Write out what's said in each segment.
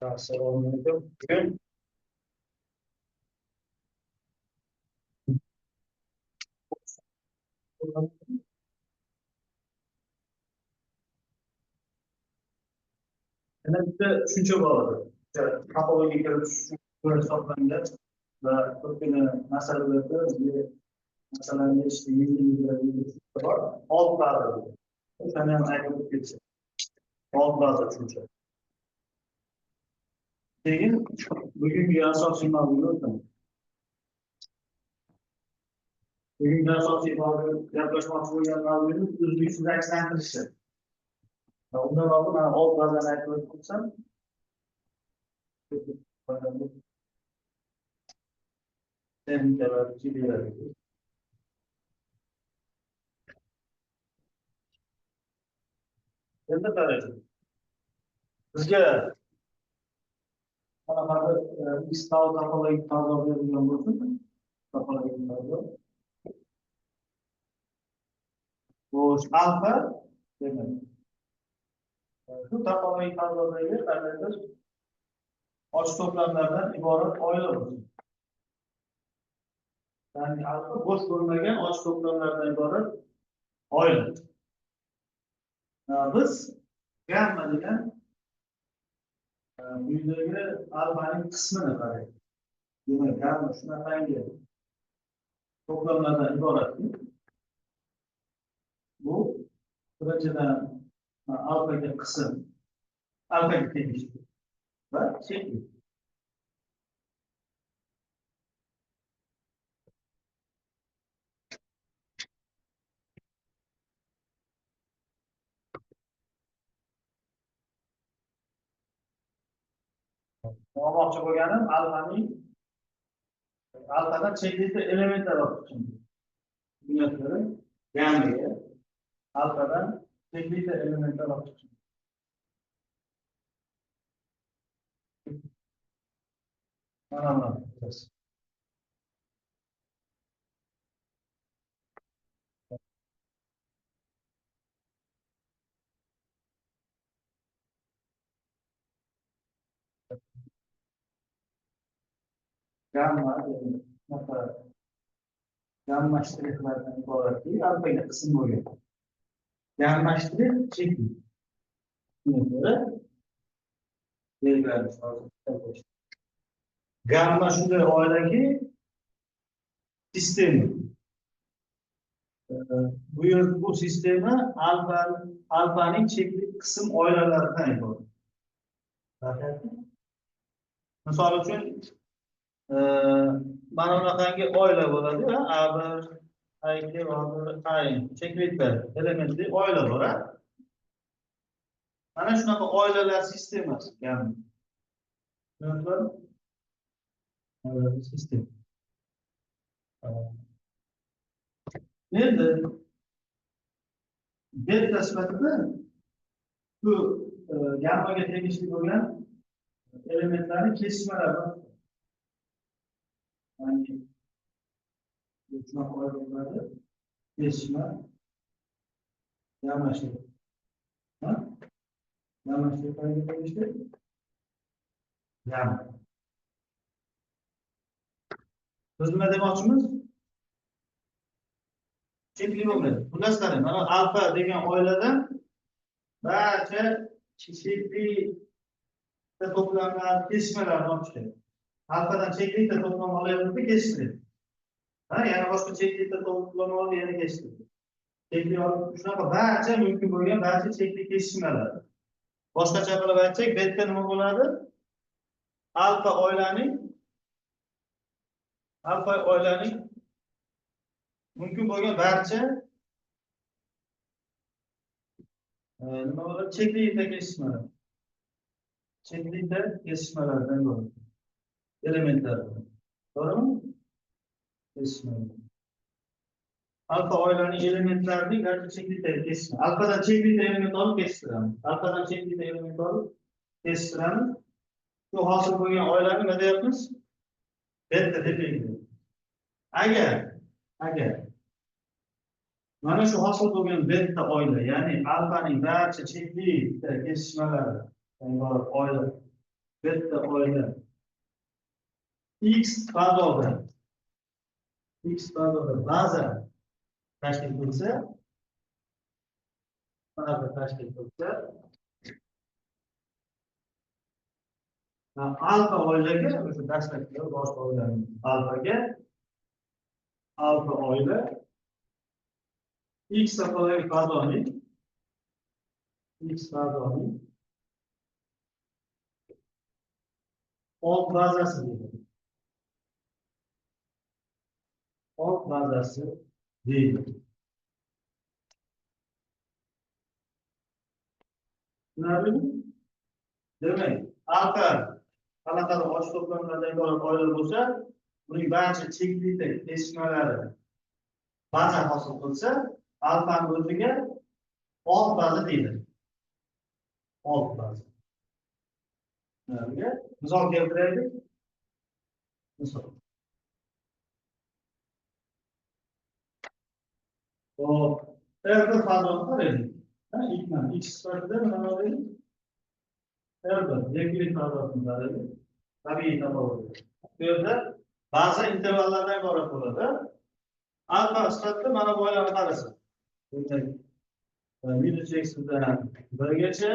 Assalomu alaykum. Bugun yana bitta tushuncha bor edi. Topologika tushuncha hisoblangan va ko'pgina masalalarda bizga masalan bor. Old baza. O'shani ham aytib ketsa. Old baza tushuncha. Keyin bugungi asosiy mavzuga o'tamiz. Bugungi asosiy mavzu gaplashmoqchi bo'lgan mavzuimiz uzluksiz akslantirishi. Undan oldin mana old bazani aytib o'tsam, texnikalar, jibiyalar. Endi qaraylik. Bizga qanaqa istal topologik ta'rif berilgan bo'lsin, topologik ta'rif. Bu alfa demak. Shu topologik ta'rifdagi qandaydir ochiq to'plamlardan iborat oila bo'lsin. Ya'ni alfa bo'sh bo'lmagan ochiq to'plamlardan iborat oila. Biz gamma degan bu yerdagi alfaning qismini qaraymiz. Demak, gamma shunaqangi to'plamlardan iboratki, bu birinchidan alfaga qism, alfaga tegishli va chekli. Olmoqchi bo'lganim alfadan chekli elementlar olib chiqdim. Bunyodlari gammaga alfadan chekli elementlar olib chiqdim. Mana gamma shtrixlardan iboratki, alfaga qism bo'lgan. Gamma shtrix chekli. Gamma shunday oilaki sistema. Bu sistema alfaning chekli qism oilalaridan iborat. Misol uchun mana bunaqangi oila bo'ladi, A1, A2, A1, A1 chekli elementli oila bor. Mana shunaqa oilalar sistemasi gamma. Tushunarlimi? Sistema. Endi beta sifatida bu gammaga tegishli bo'lgan elementlarni kesishmalari. Yani shunaqa oilalarni kesishma gamma shtrix. Gamma shtrixlarga tegishli gamma. Biz nima demoqchimiz? Chekli bo'lmaydi. Xullas qarang, mana alfa degan oiladan barcha chekli to'plamlar kesishmalarni olib chiqadi. Alfadan chekli to'plam olayotganda kesishtiradi. Yana boshqa chekli to'plam olib yana kesishtiradi. Chekli olib shunaqa barcha mumkin bo'lgan barcha chekli kesishmalar. Boshqacha qilib aytsak, beta nima bo'ladi? Alfa oilaning mumkin bo'lgan barcha nima bo'ladi? Chekli kesishmalar. Chekli kesishmalardan iborat elementlar. To'g'rimi? Kesishmalar. Alfa oilaning elementlarining barcha chekli kesishma. Alfadan chekli element olib kesishtiramiz. Alfadan chekli element olib kesishtiramiz. Shu hosil bo'lgan oilani nima deyapmiz? Beta deb belgilaymiz. Agar mana shu hosil bo'lgan beta oila, ya'ni alfaning barcha chekli kesishmalari iborat oila bitta oila x fazoda baza tashkil qilsa, alfa oilaga o'sha dastlabki boshqa oilaning alfa oila x topologik fazoning old bazasi deydi. Old bazasi deydi. Tushunarlimi? Demak, alfa qanaqadir ochiq to'plamlardan iborat oila bo'lsa, uning barcha cheklikda kesishmalari baza hosil qilsa, alfani o'ziga old baza deydi. Old baza. Misol keltiraylik. Misol. Hop, erda fazoni qaraylik. X sifatida nima olaylik? Erda, yakuniy fazosini qaraylik. Tabiiy topologik. Bu yerda ba'zi intervallardan iborat bo'ladi. Alfa sifatida mana bu oilani qarasa. Minus x'dan 1gacha,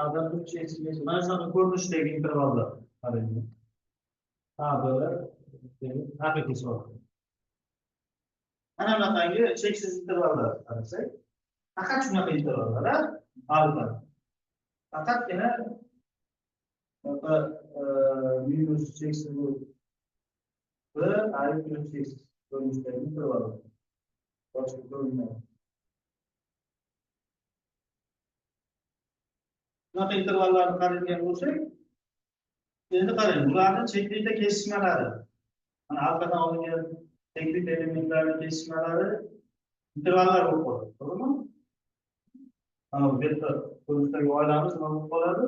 a'dan 3xgacha. Mana shunaqa ko'rinishdagi intervallar qaraylik. Haqiqiy hisob. Ana bunaqangi cheksiz intervallar qarasak, faqat shunaqa intervallar alfa. Faqatgina minus cheksiz va minus cheksiz ko'rinishdagi intervallar. Boshqa ko'rinmaydi. Bunaqa intervallarni qaraydigan bo'lsak, endi qarang, bularning cheklikda kesishmalari. Mana alfadan olingan cheklik elementlarning kesishmalari intervallar bo'lib qoladi, to'g'rimi? Mana bu yerda ko'rishdagi oilamiz nima bo'lib qoladi?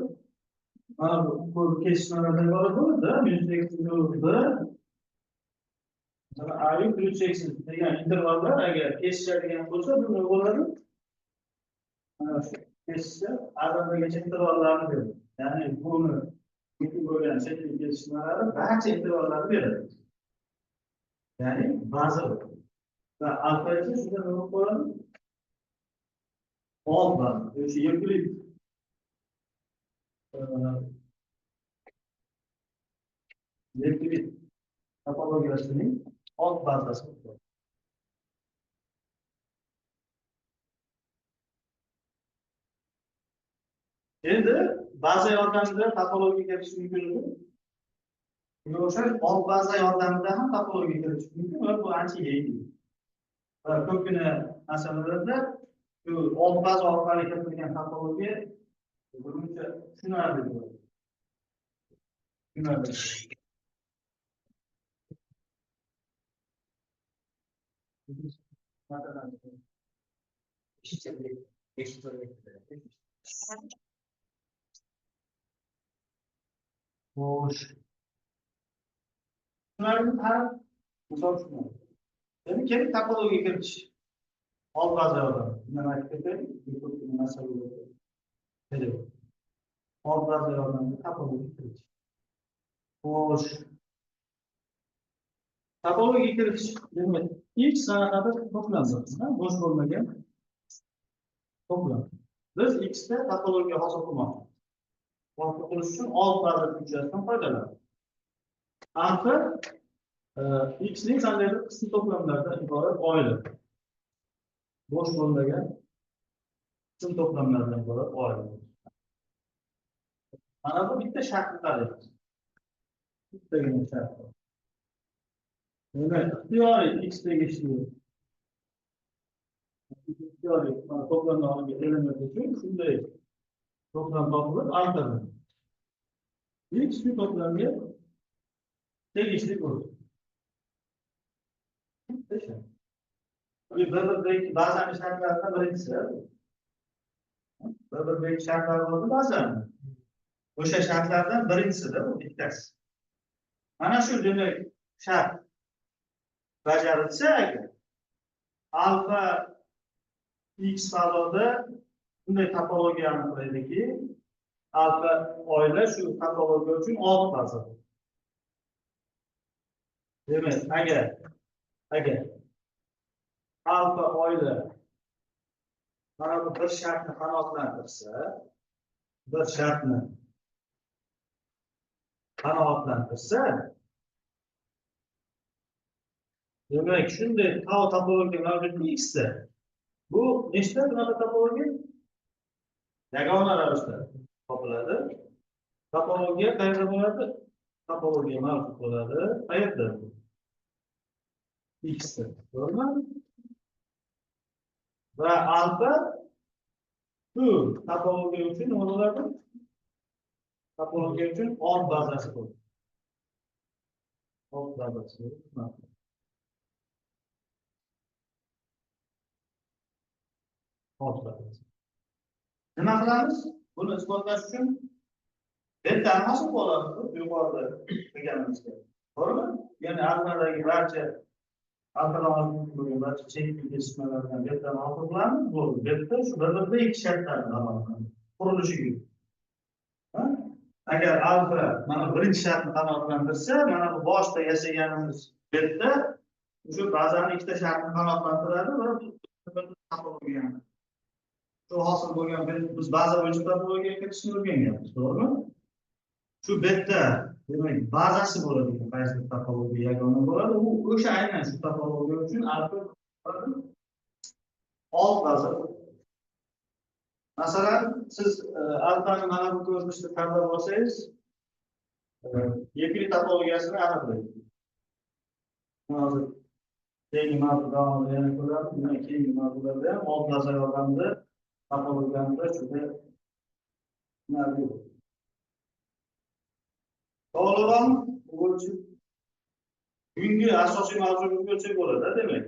Mana bu kesishmalardan iborat bo'ladi, minus cheksiz mana ayu plus cheksiz degan intervallar agar kesishadigan bo'lsa, bu nima bo'ladi? Mana shu kesishsa, a'dodagacha intervallarni beradi. Ya'ni buni mumkin bo'lgan cheklik kesishmalari barcha intervallarni beradi. Ya'ni baza va alfa esa shunda nima bo'ladi? Old baza. O'sha yakuniy topologiyasining old bazasi bo'ladi. Endi baza yordamida topologiya kiritish mumkinmi? Bunga o'xshash old baza yordamida ham topologiya kiritish mumkin va bu ancha yengil. Va ko'pgina masalalarda shu old baza orqali kiritilgan topologiya buncha tushunarli bo'ladi. Xo'sh. Ularning har misol shunday. Demak, kerak topologiya kiritish. Old baza yordamida. Nima aytib ko'pgina masalalarda. Kerak. Old baza yordamida topologiya kiritish. Xo'sh. Topologiya kiritish demak, x sanaqadir to'plam bo'lsa, bo'sh bo'lmagan to'plam. Biz x da topologiya hosil qilmoqmiz. Hosil qilish uchun old baza funksiyasidan foydalanamiz. Alfa x ning qandaydir qism to'plamlardan iborat oila. Bo'sh bo'lmagan qism to'plamlardan iborat oila. Mana bu bitta shartni qaraymiz. Bittagina shart. Demak, ixtiyoriy x tegishli ixtiyoriy to'plamdan olingan element uchun shunday to'plam topilib alfa. X shu to'plamga tegishli bo'ladi. Bir ba'zan shartlardan birinchisi. Bir shartlar bo'ladi ba'zan. O'sha shartlardan birinchisida bu bittasi. Mana shu demak shart bajarilsa agar alfa x fazoda bunday topologiyani qiladiki, alfa oila shu topologiya uchun 6 baza. Demak, agar alfa oila mana bu bir shartni qanoatlantirsa, demak, shunday topologiya mavjud x da. Bu nechta bunaqa topologiya? Yagona ravishda topiladi. Topologiya qayerda bo'ladi? Topologiya mavjud bo'ladi. Qayerda? X da. To'g'rimi? Va alfa shu topologiya uchun nima bo'ladi? Topologiya uchun old bazasi bo'ladi. Old bazasi bo'ladi. Nima qilamiz? Buni isbotlash uchun bettani hosil olamiz, yuqorida qilganimizda. To'g'rimi? Ya'ni alfadagi barcha alfadan bo'lgan barcha chekli kesishmalardan bettani hosil qilamiz. Bu betta shu bir-birida ikki shartlarni amal qiladi. Qurilishiga. Agar alfa mana birinchi shartni qanoatlantirsa, mana bu boshda yashaganimiz betta shu ba'zan ikkita shartni qanoatlantiradi va topologiyani shu hosil bo'lgan biz baza bo'yicha topologiyaga kirishni o'rganyapmiz, to'g'rimi? Shu betta demak bazasi bo'ladi, qaysi topologiya yagona bo'ladi, u o'sha aynan shu topologiya uchun alfa old baza. Masalan, siz alfani mana bu ko'rinishda tanlab olsangiz, yakuniy topologiyasini aniqlaysiz. Hozir keyingi mavzuda yana ko'ramiz, bundan keyingi mavzularda ham old baza yordamida topologiyamizda shunday mavjud. To'g'riroq bo'yicha bugungi asosiy mavzuga o'tsak bo'ladi, demak.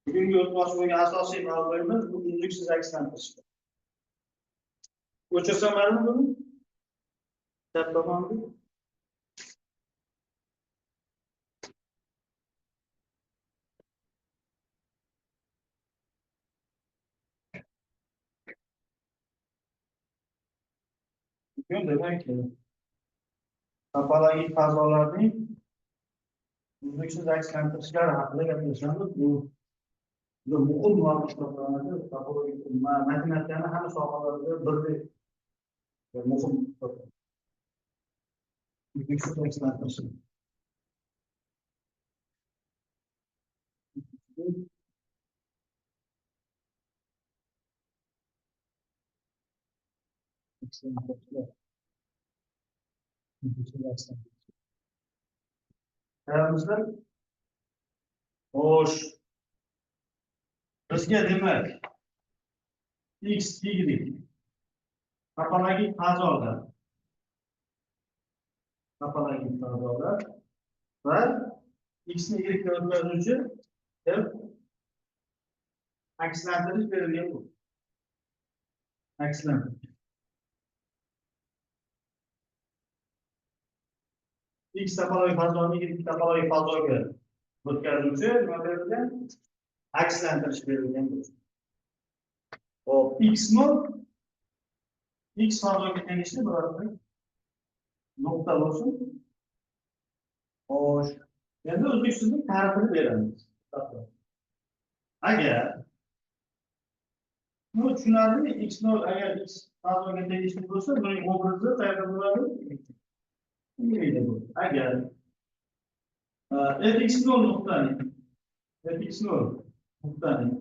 Bugungi o'tmoqchi bo'lgan asosiy mavzuyimiz bu uzluksiz akslantirish. O'chirsam mana buni chap tomonga. Bugun demak topologik fazolarning uzluksiz akslantirishlari haqida gaplashamiz. Bu muhim mavzu hisoblanadi. Topologik matematikani hamma sohalarida birdek muhim uzluksiz akslantirish. Hayatımızda hoş. Bizga demak x, y topologik fazolar va x ni y ga o'tkazuvchi deb akslantirish berilgan bu. Akslantirish. X topologik fazoni y topologik fazoga o'tkazuvchi nima berilgan? Akslantirish berilgan bu. Hop, x fazoga tegishli birorta nuqta bo'lsin. Xo'sh, endi uzluksizlik ta'rifini beramiz. Agar bu tushunarli x0 agar x fazoga tegishli bo'lsa, buning obrazi qayerda bo'ladi? Agar fx0 nuqtaning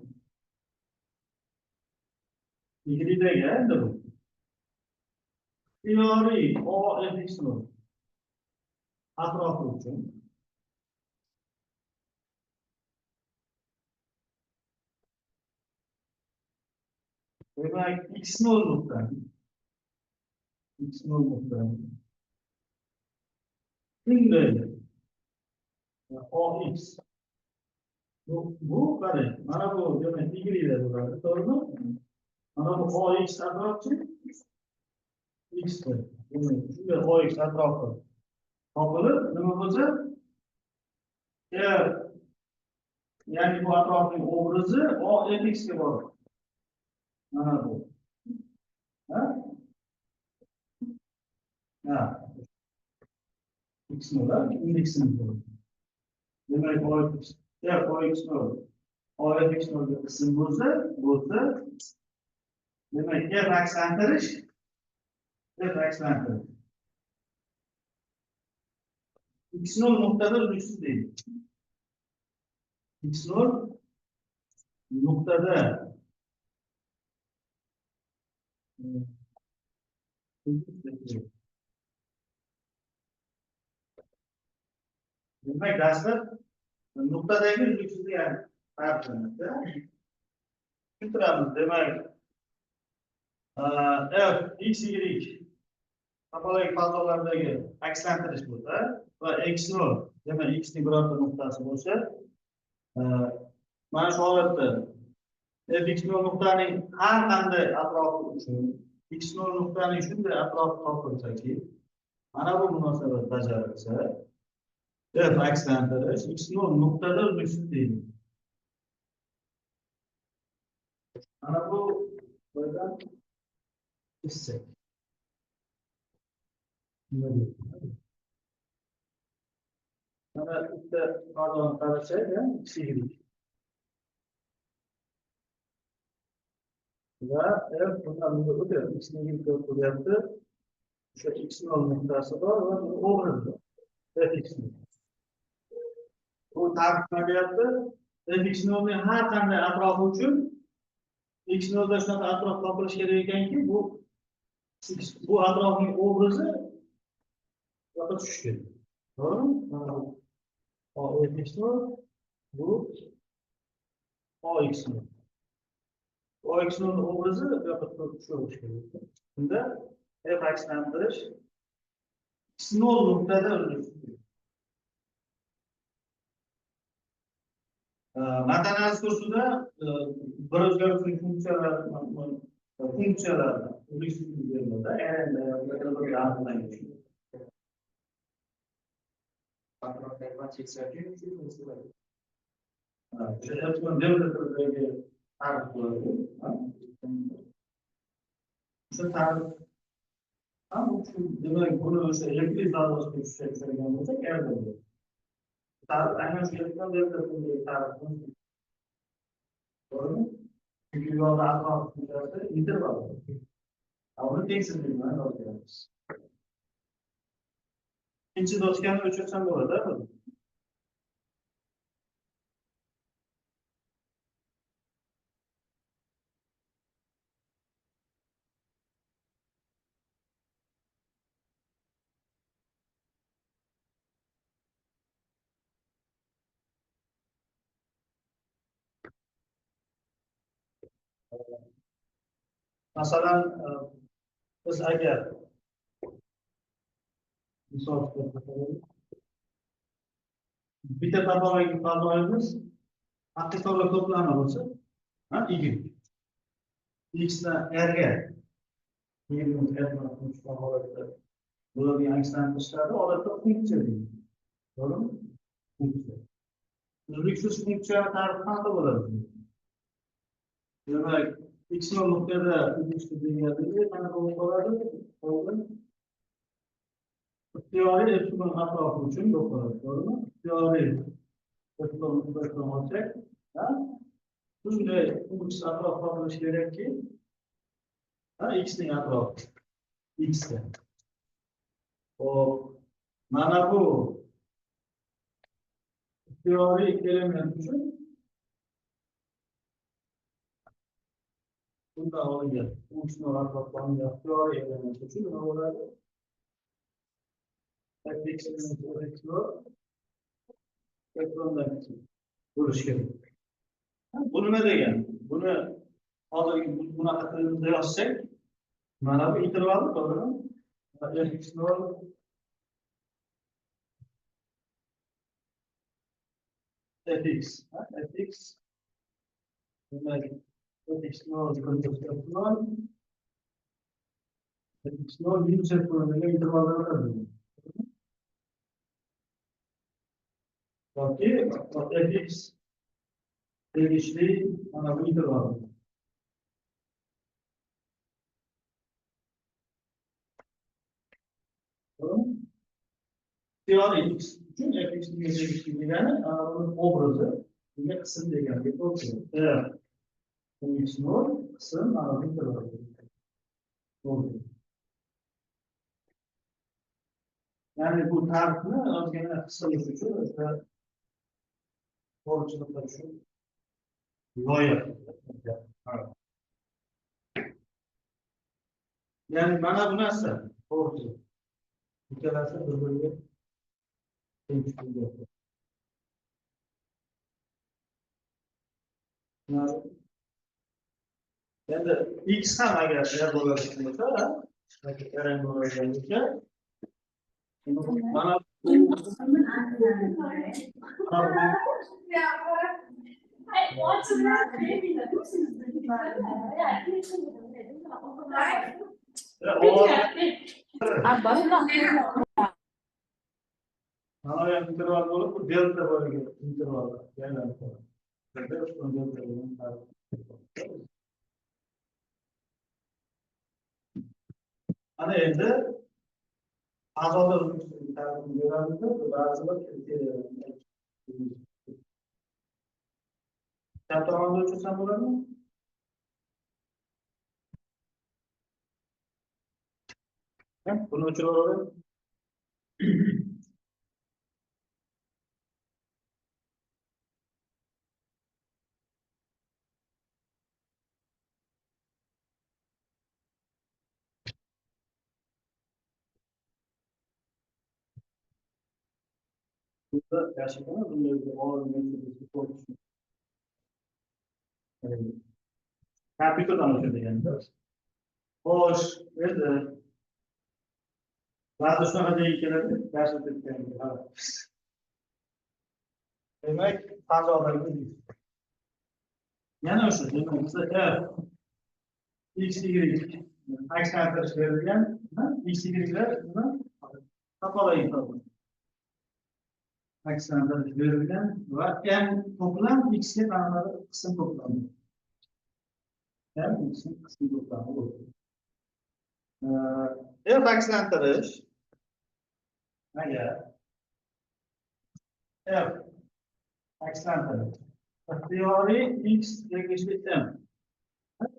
y-dagi endi bu iyoriy o fx0 atrofi uchun demak x0 nuqtaning shunday ox bu qarang, mana bu demak y-da bo'ladi, to'g'rimi? Mana bu ox atrofi x da. Demak, shunday ox atrofi topilib, nima bo'lsa, ya'ni bu atrofning obrazi o fx ga boradi. Mana bu. Ha, x nol indeksimiz olur. Demek o x, ya o x nol. O x nol bir kısım bulsa, demek f aksantarış, f aksantarış. X nol noktada ölçüsü değil. X nol noktada demek dersler noktadaki ölçüsü yani tartışmakta. Şu tarafımız demek f x y kapalı fazlalardaki aksantarış burada ve eksi nol demek x'nin bir orta noktası olsa mana shu holatda x nol nuqtaning har qanday atrofi uchun x nol nuqtaning shunday atrofi topilsaki mana bu munosabat bajarilsa f aksantarış x nol nuqtada uzluksiz deydi. Mana bu buradan hisse. Mana bitta pardon qarasak x'i va f bundan o'tib x'ni yigirma bo'lyapti. O'sha x nol nuqtasi bor va obraz bor. Fx bu ta'riflanyapti. Fx nolning har qanday atrofi uchun x nolda shunaqa atrof topilishi kerak ekanki, bu atrofning obrazi yo'qqa tushishi kerak. To'g'rimi? O fx nol bu ox nol. Ox nolning obrazi yo'qqa tushishi kerak. Bunda f akslantirish x nol nuqtada o'zgaradi. Matanaz kursida bir o'zgaruvchi funksiyalar uzluksizlik beriladi. Demek bunu o'sha elektrik zarrasiga tushirgan bo'lsak, erdi. Aynan shu yerdan bunday ta'rifni to'g'rimi? Chunki yo'lda atrof funksiyasi interval. Uni tengsizlik bilan o'lchaymiz. Ikkinchi doskani o'chirsam bo'ladi. Masalan, biz agar misol bitta topolmaymiz, haqiqatlar to'plami bo'lsa, y. X dan R ga bo'ladigan akslantirishlarni odatda funksiya deydi. To'g'rimi? Funksiya. Uzluksiz funksiyani tarifi qanaqa bo'ladi? Demak, x nol nuqtada uzluksiz deganligi qanaqa bo'ladi? Ixtiyoriy epsilon atrofi uchun bo'ladi. To'g'rimi? Ixtiyoriy epsilon nuqtadan olsak, shunday funksiya atrof topilishi kerakki, x ning atrofi x da. Hop, mana bu ixtiyoriy element uchun bundan olingan funksiya atroflangan ixtiyoriy element uchun nima bo'ladi? Fx bo'lishi kerak. Bu nima degani? Buni hozirgi bunaqa tilimizda yozsak, mana bu interval to'g'rimi? Fx nol fx demak fx nol fx nol minus degan intervalda bo'ladi. Yoki fx tegishli mana bu interval. Teori x uchun fx degani uni obrazi bunga qism deganga to'g'ri. X nol qism to'g'ri. Ya'ni bu tarifni ozgina qisqarish uchun o'sha to'g'richiliklar uchun loyiha. Ya'ni mana bu narsa to'g'ri. Ikkalasi bir-biriga teng tushadi. Endi x ham agar bo'ladigan bo'lsa, qarang bo'ladigan bo'lsa, mana mana ham interval bo'lib, bu delta bo'lgan intervallar aylanib qoladi. Ana endi a'zolar tarifini beramizda ba'zilar chap tomonda o'chirsam bo'ladimi? Buni o'chirib olaman. Burada gerçekten bunları Kapitadan ötürüyen. Hoş, evet. Bazı sonra değişiklikler gerçekten. Demek fazla olabilir. Yani şu demek mesela x, y, x kardeş verilgen, x, y'ler buna kapalı yapalım. Aksanlar verilen ve m toplam x'li tanımları kısım toplamı. M x'in kısım toplamı olur. Evet aksantarış. Eğer evet aksantarış. Teori x eşit m.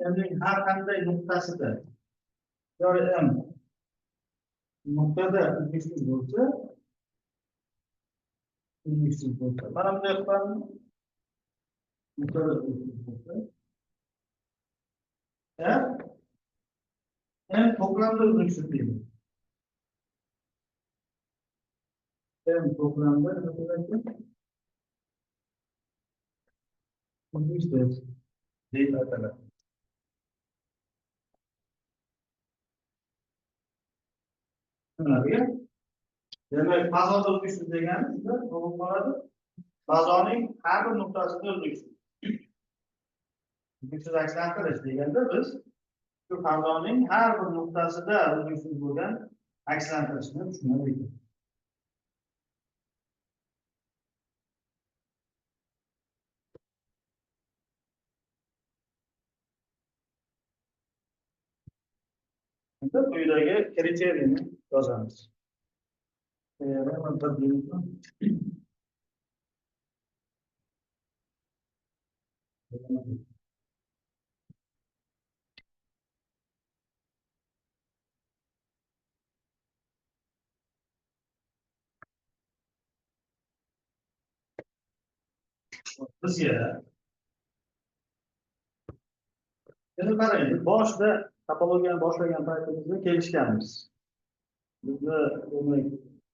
M'nin her kanday noktasıdır. Teori m. Noktada ilgisiz olsa ilgisiz olsa. Bana bunu yapan noktada ilgisiz olsa. Evet. M toplamda ilgisiz değil. M toplamda ilgisiz değil arkadaşlar. Demek fazla ilgisiz degani shunda to'g'ri bo'ladi. Fazoning har bir nuqtasida ilgisiz. Ilgisiz aksantirish deganda biz shu fazoning har bir nuqtasida ilgisiz bo'lgan akslantirishni tushunamiz ekan. Endi quyidagi kriteriyni yozamiz. Bizga endi qarang, boshida topologiyani boshlagan paytimizda kelishganmiz. Bizni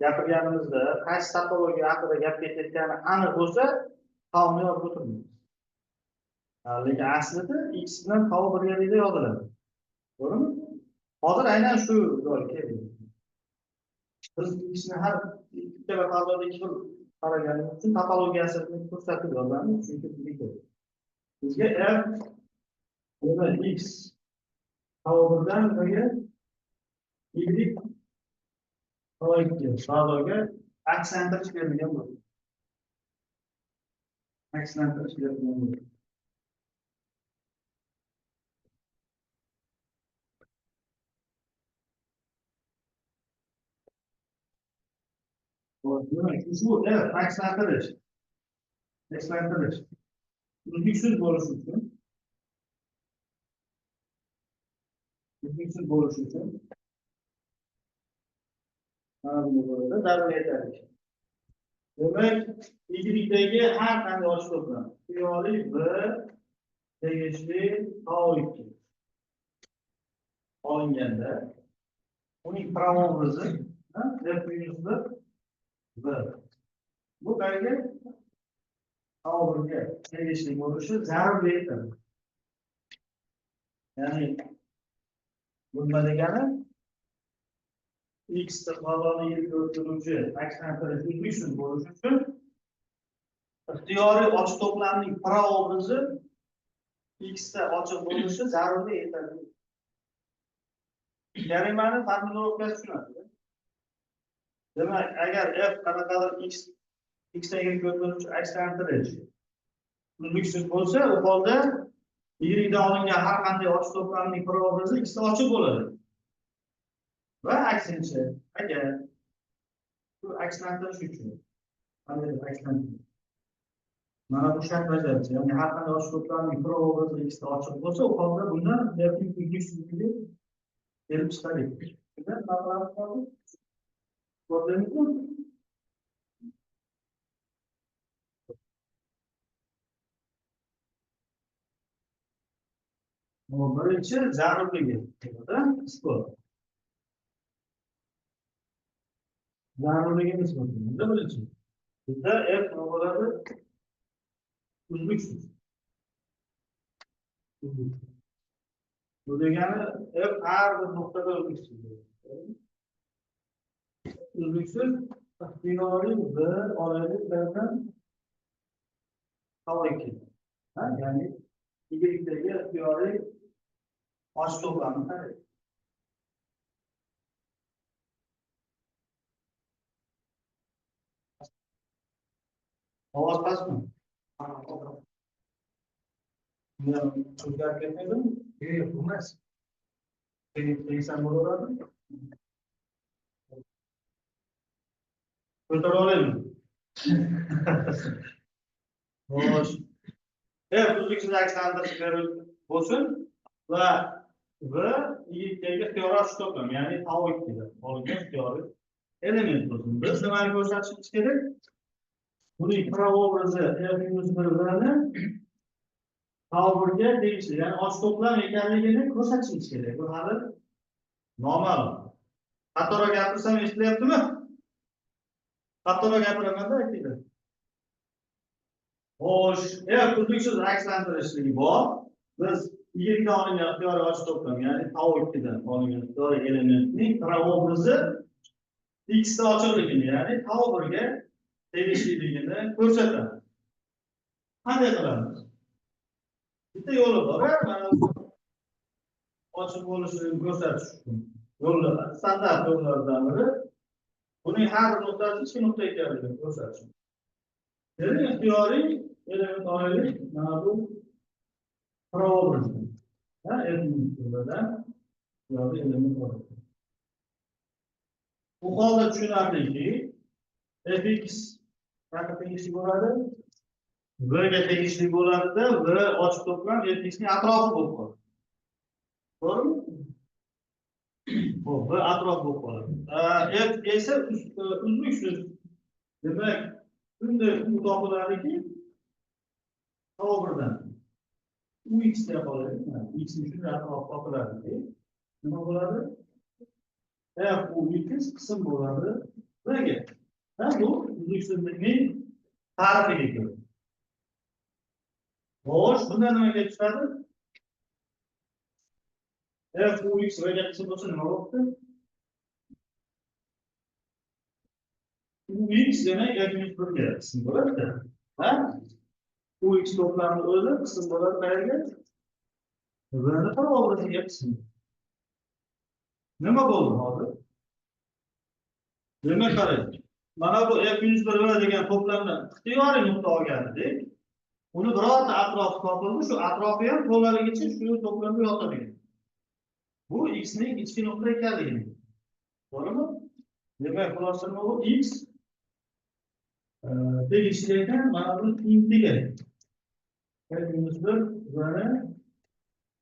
gapirganimizda qaysi topologiya haqida gap ketayotgani aniq bo'lsa, tavni yozib o'tirmaymiz. Lekin aslida x bilan tav birgalikda yoziladi. To'g'rimi? Hozir aynan shu joyga keldik. Biz xni har ikkala fazoda ikki xil qaraganimiz uchun topologiyasini ko'rsatib yozamiz, chunki bizga f x tav1dan birga y fazoga akslantirish berilgan bo'ladi. Akslantirish berilgan bo'ladi. Demek şu evet akslantirish. Akslantirish. Uzluksuz bo'lishi uchun, uzluksuz bo'lishi uchun mana bunday bo'ladi. Zarur yetarli. Demek ikilikdagi har qanday ochiq to'plam ixtiyoriy v tegishli tao2 olinganda uning pravobrizi f minus v. Bu qayerga tao1ga tegishli bo'lishi zarur etadi. Ya'ni bunda degani x valoni yilga o'ttiruvchi akslantirish uzluksiz bo'lishi uchun ixtiyoriy ochiq to'plamning pravobrizi x da ochiq bo'lishi zarur etadi. Teoremani formulovkasi tushunadi. Demak, agar f qanaqadir x dan yilga o'ttiruvchi akslantirish uzluksiz bo'lsa, u holda y dan olingan har qanday ochiq to'plamning pravobrizi x da ochiq bo'ladi. Va aksincha, agar bu akslantirish uchun qanday akslantirish mana bu shart bajarilsa, ya'ni har qanday ochiq to'plamning pravobrizi x da ochiq bo'lsa, u holda bundan fning uzluksizligi kelib chiqadi. Shundan maqolamiz qoldi. Ko'rdingizmi? Bu birinchi zarurligi. Isbot. Zarurligi nisbatan. Bunda birinchi. Bizda f nima bo'ladi? Uzluksiz. Bu degani f har bir nuqtada uzluksiz bo'ladi. Uzluksiz ixtiyoriy v oraliq bilan tao2. Ya'ni ikilikdagi ixtiyoriy ochiq to'plamni qarang. Ovoz pastmi? O'zgarib ketmaydimi? Yo'q, emas. Deysan bo'laveradi. Ko'tara olaymi? Xo'sh. Uzluksiz akslantirish bo'lsin va v ikilikdagi ixtiyoriy ochiq to'plam, ya'ni tao2 da olingan ixtiyoriy element bo'lsin. Biz nimani ko'rsatishimiz kerak? Buning pravobrizi f-1 ni tao1ga tegishli, ya'ni ochiq to'plam ekanligini ko'rsatishimiz kerak. Bu hali noma'lum. Xatoroq gapirsam eshitilyaptimi? Xatoroq gapiramanda aytinglar. Xo'sh, uzluksiz akslantirishligi bor. Biz ikilikdan olingan ixtiyoriy ochiq to'plam, ya'ni tao2 dan olingan ixtiyoriy elementning pravobrizi x da ochiqligini, ya'ni tao1ga tegishliligini ko'rsatadi. Qanday qilamiz? Bitta yo'li bor, mana ochiq bo'lishini ko'rsatish uchun. Yo'llar, standart yo'llardan biri buning har bir nuqtasi 2 nuqta ekanligini ko'rsatish. Ya'ni ixtiyoriy element oraliq mana bu pravobriz. F-dan ixtiyoriy element oraliq. Bu holda tushunarliki fx qanday tegishli bo'ladi? V ga tegishli bo'ladi-da, v ochiq to'plam fx ning atrofi bo'lib qoladi. To'g'rimi? Xo'p, v atrof bo'lib qoladi. F esa uzluksiz. Demak, bunday topiladiki, tao1dan ux deb qoladi. X ning shunday atrofi topiladiki, nima bo'ladi? F ux qism bo'ladi v ga. Bu uzluksizlikning ta'rifiga ko'ra. Xo'sh, bundan nima kelib chiqadi? F ux v ga qism bo'lsa nima bo'libdi? Ux demak f-1 ga qism bo'ladi. Ux to'plami o'zi qism bo'ladi qayerga? V ni pravobriziga qism. Nima bo'ldi hozir? Demak, qarang. Mana bu f-1 degan to'plamdan ixtiyoriy nuqta olgan edik. Uni birorta atrofi topildi, shu atrofi ham to'laligicha shu to'plamga yotadi. Bu x ning ichki nuqta ekanligi. To'g'rimi? Demak, xulosa nima bu? X tegishli ekan, mana buni intiga. Minus 1 va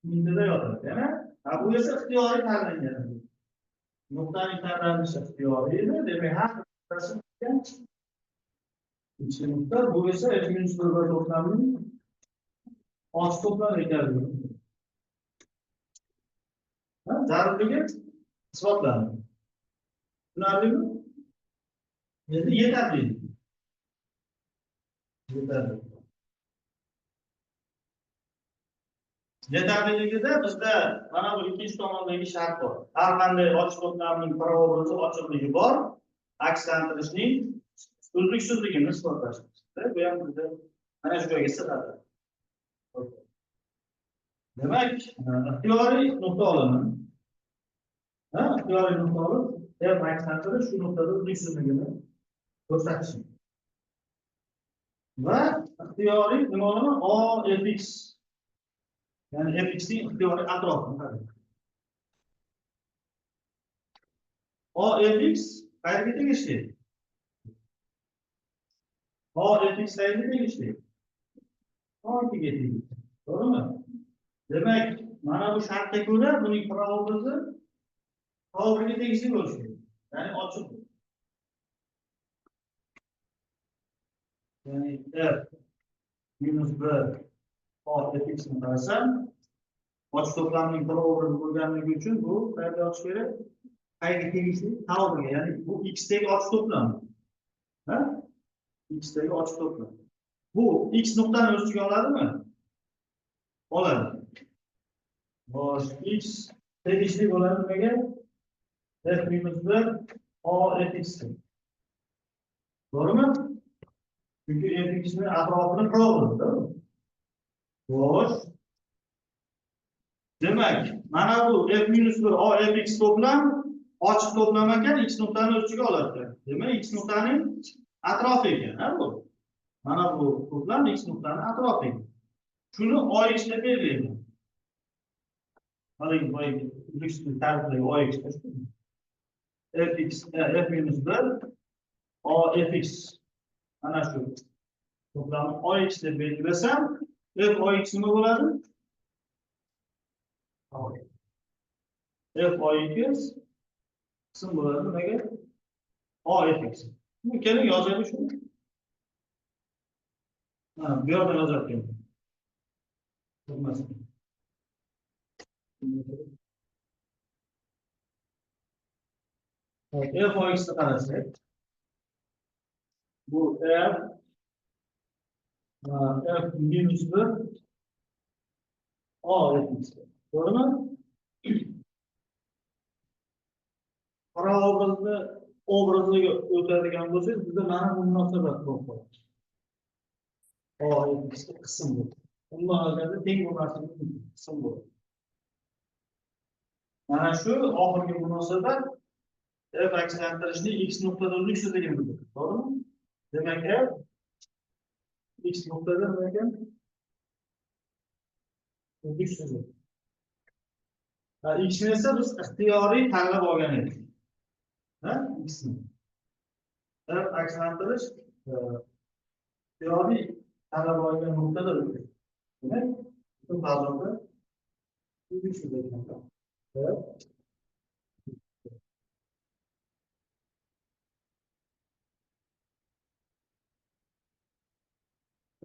indida yotadi. Yana, bu esa ixtiyoriy tanlangan. Nuqtaning tanlanishi ixtiyoriy, demak har bittasi ichki nuqta, bu esa minus 1 va to'plamning ochiq to'plam ekanligi. Zarurligi isbotlandi. Tushunarlimi? Endi yetarli. Yetarli. Yetarliligida bizda mana bu ikkinchi tomondagi shart bor. Har qanday ochiq to'plamning proobrazi ochiqligi bor. Akslantirishning uzluksizligini isbotlashimiz. Bu ham bizda mana shu joyga sig'adi. Demak, ixtiyoriy nuqta olaman. Ixtiyoriy nuqta olib, f akslantirish shu nuqtada uzluksizligini ko'rsatish. Va ixtiyoriy nima olaman? O fx. Yani fx'ning ixtiyoriy atrofini. O fx qayerga tegishli? O fx qayerga tegishli? O2 ga tegishli. To'g'rimi? Demak, mana bu shartga ko'ra buning proobrazi O1 ga tegishli bo'lishi kerak. Ya'ni ochiq. Yani f minus 1 O fx ni qarasam, ochiq to'plamning proobrazi bo'lganligi uchun bu qayerga yozish kerak? Qayerga tegishli? Tavbiga, ya'ni bu x dagi ochiq to'plam. Ha? X dagi ochiq to'plam. Bu x nuqtani o'z ichiga oladimi? Oladi. Xo'sh, x tegishli bo'ladi nimaga? F minus 1 O fx. To'g'rimi? Chunki fx ni atrofini proobrazda. Xo'sh. Demak, mana bu f minus 1 O fx to'plam ochiq to'plam ekan, x nuqtani o'z ichiga oladi. Demak, x nuqtaning atrofi ekan, bu. Mana bu to'plam x nuqtani atrofi ekan. Shuni OX deb belgilayman. Mana bu uzluksiz tarifdagi OX fx f minus 1 O fx. Mana shu to'plamni OX deb belgilasam, f OX nima bo'ladi? F OX qism bo'ladi nimaga? O fx. Buni keling yozaylik shuni. Bu yerda yozyapman. Bo'lmasin. F OX ni qarasak, bu f minus 1 O fx. To'g'rimi? Proobrazga o'tadigan bo'lsak, bizda mana bu munosabat bor. O fx qism bu. Undan olganda teng bo'lmasligi qism bu. Mana shu oxirgi munosabat f akslantirishning x nuqtada uzluksizligini bildiradi. To'g'rimi? Demak, f x nuqtada nima ekan? Uzluksizlik. X ni esa biz ixtiyoriy tanlab olgan edik. X ni. F akslantirish ixtiyoriy tanlab olgan nuqtada uzluksizlik. Demak, bu bazada uzluksizlik ekan.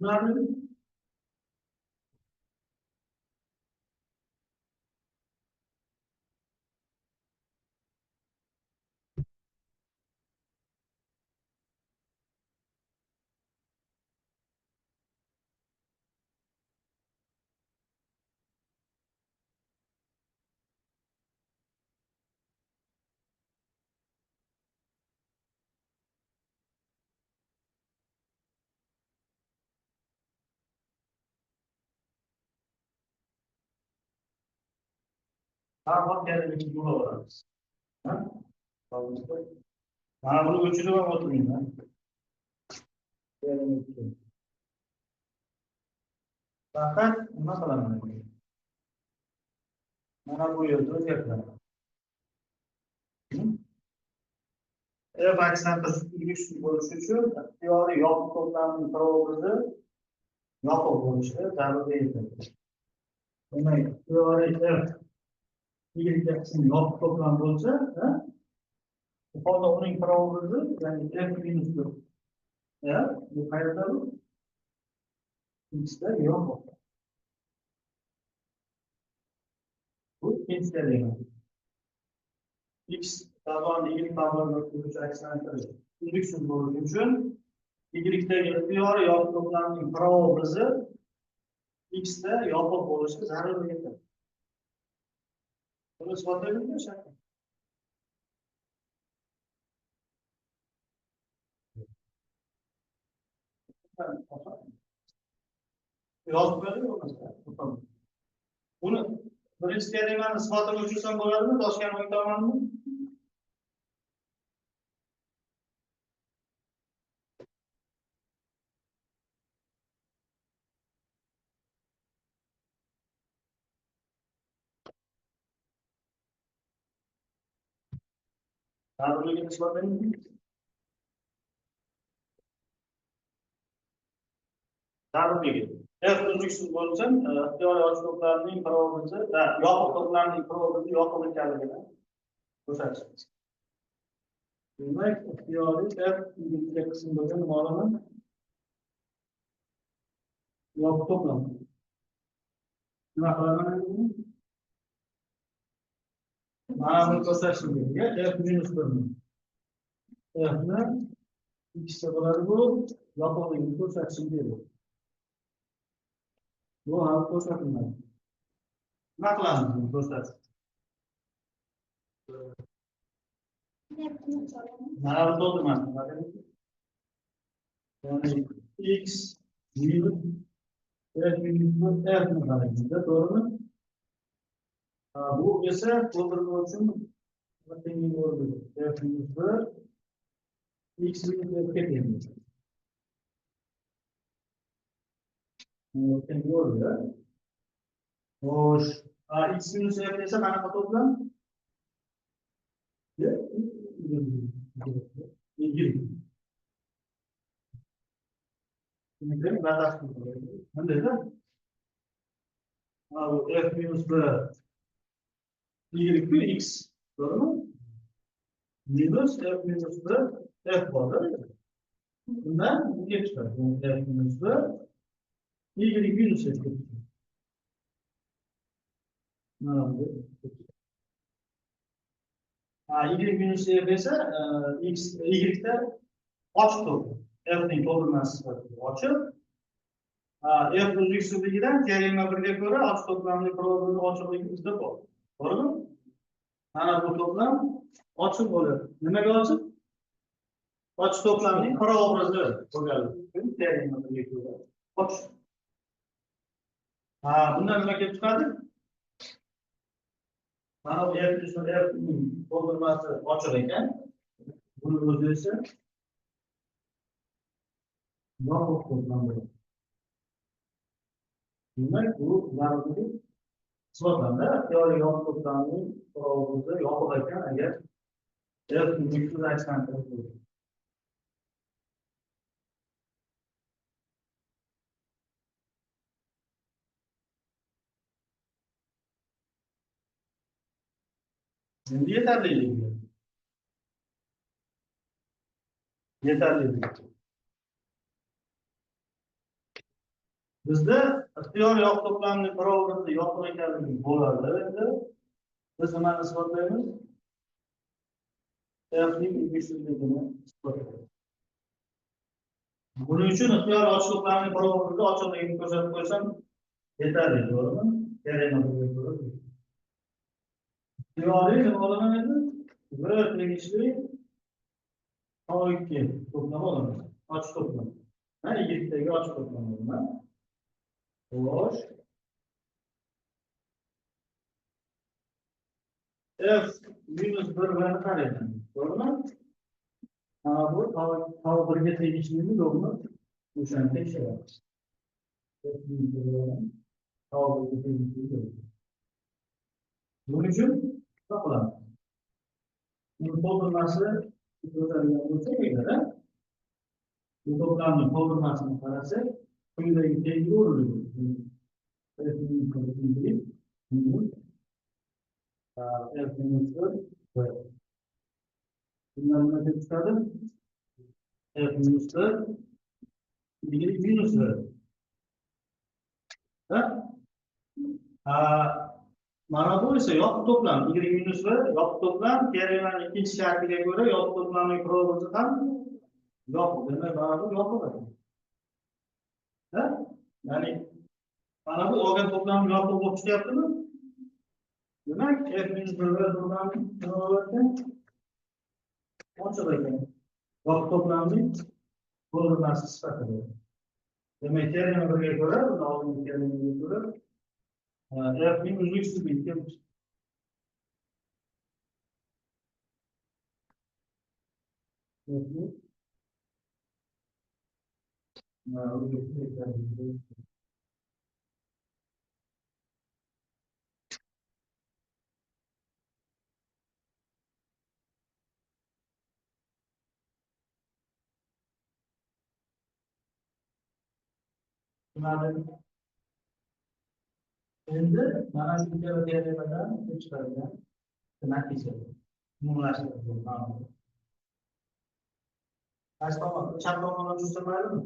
Tushunarlimi? Farqot kerakli yo'l olamiz. Mana buni o'chirib ham o'tirmayman. Faqat nima qilaman? Mana bu yerda o'zgartiraman. F aksdan x bo'lishi uchun ixtiyoriy yopiq to'plamning proobrazi yopiq bo'lishi zarur etadi. Demak, ixtiyoriy F y qismi yopiq to'plam bo'lsa, bu holda uning proobrazi, ya'ni F minus 1. Bu qayerda bu? X da yopiq. Bu ikkinchi element. X taban y tabanga turuvchi aksilantirish uzluksiz bo'lishi uchun y-dagi ixtiyoriy yopiq to'plamning proobrazi x da yopiq bo'lishi zarur etadi. Buni isbotlaymizmi shart? Yozib qo'yadi. Buni birinchi teoremani isbotini o'chirsam bo'ladimi? Toshkent o'ytamanmi? Zarurligini isbotlaymizmi? Zarurligi. F uzluksiz bo'lsa, ixtiyoriy ochiq to'plamning proobrazi, yopiq to'plamning proobrazi yopiq ekanligini ko'rsatishimiz. Demak, ixtiyoriy F y qismi bo'lgan ma'lumot yopiq to'plam. Nima qilaman endi? Mana buni ko'rsatishimizga F minus 1. F ni x bo'ladi bu yopiqligini ko'rsatishimiz. Bu hal ko'rsatilmaydi. Nima qilamiz buni ko'rsatish? Mana bu to'ldirmasdan. Ya'ni x minus F minus F ni qaraymiz-da, to'g'rimi? Bu esa to'ldirma uchun tenglik o'rniga F minus 1 x minus F ga teng. Teng o'rniga. Xo'sh, x minus F esa qanaqa to'plam? F minus 1 y x to'g'rimi? Minus F minus 1 F bor. Bundan bunga chiqadi. F minus 1 y minus F. Mana bu. Y minus F esa x y da ochiq to'plam. F ning to'ldirmasi sifatida ochiq. F uzluksizligidan teorema 1 ga ko'ra ochiq to'plamning proobrazi ochiqligi bizda bor. To'g'rimi? Mana bu to'plam ochiq bo'ladi. Nimaga ochiq? Ochiq to'plamning proobrazi bo'lganligi teorema 1 ga ko'ra ochiq. Bundan nima kelib chiqadi? Mana bu F ning to'ldirmasi ochiq ekan. Buni o'zi esa yopiq to'plam bo'ladi. Demak, bu zarurlik isbotlandi. Teoriya yopiq to'plamning proobrazi yopiq ekan agar F uzluksiz aksilantirish bo'lsa. Endi yetarliligi. Bizda ixtiyoriy yopiq to'plamning proobrazi yopiq ekanligi bo'ladi. Endi biz nimani isbotlaymiz? F ning uzluksizligini isbotlaymiz. Buning uchun ixtiyoriy ochiq to'plamning proobrazi ochiqligini ko'rsatib qo'ysam yetarli, to'g'rimi? Teorema bo'lib turadi. Ixtiyoriy nima olaman endi? Bir tegishli O2 to'plami olaman. Ochiq to'plam. Mana y-dagi ochiq to'plam olaman. Xo'sh. F minus 1 bilan qarayman. To'g'rimi? Bu tau 1 ga tegishlimi yo'qmi? O'shani tekshiramiz. F minus 1 bilan tau 1 ga tegishlimi yo'q. Buning uchun nima qilamiz? Uni to'ldirmasi ko'tarilgan bo'lsa agar bu to'plamning qoldirmasini qarasak quyidagi tengi o'rinli bundan nima deb chiqadi? F minuslar y minuslar. Mana bu esa yopiq to'plam y minuslar yopiq to'plam teoremaning ikkinchi shartiga ko'ra yopiq to'plamning provozi ham yopiq. Demak, mana bu yopiq. Ya'ni mana bu olgan to'plam yopiq bo'lib chiqyaptimi? Demak, f minus 1 va to'plamning provozi ochiq ekan. Yopiq to'plamning bo'linmasi sifatida. Demak, teorema birga ko'ra, buni oldingi teoremaga ko'ra f ning uzluksizligi keldi. Endi mana shu teoremadan chiqarilgan natija umumlashtirilgan. Qaysi tomon? Chap tomondan tushsa maylimi?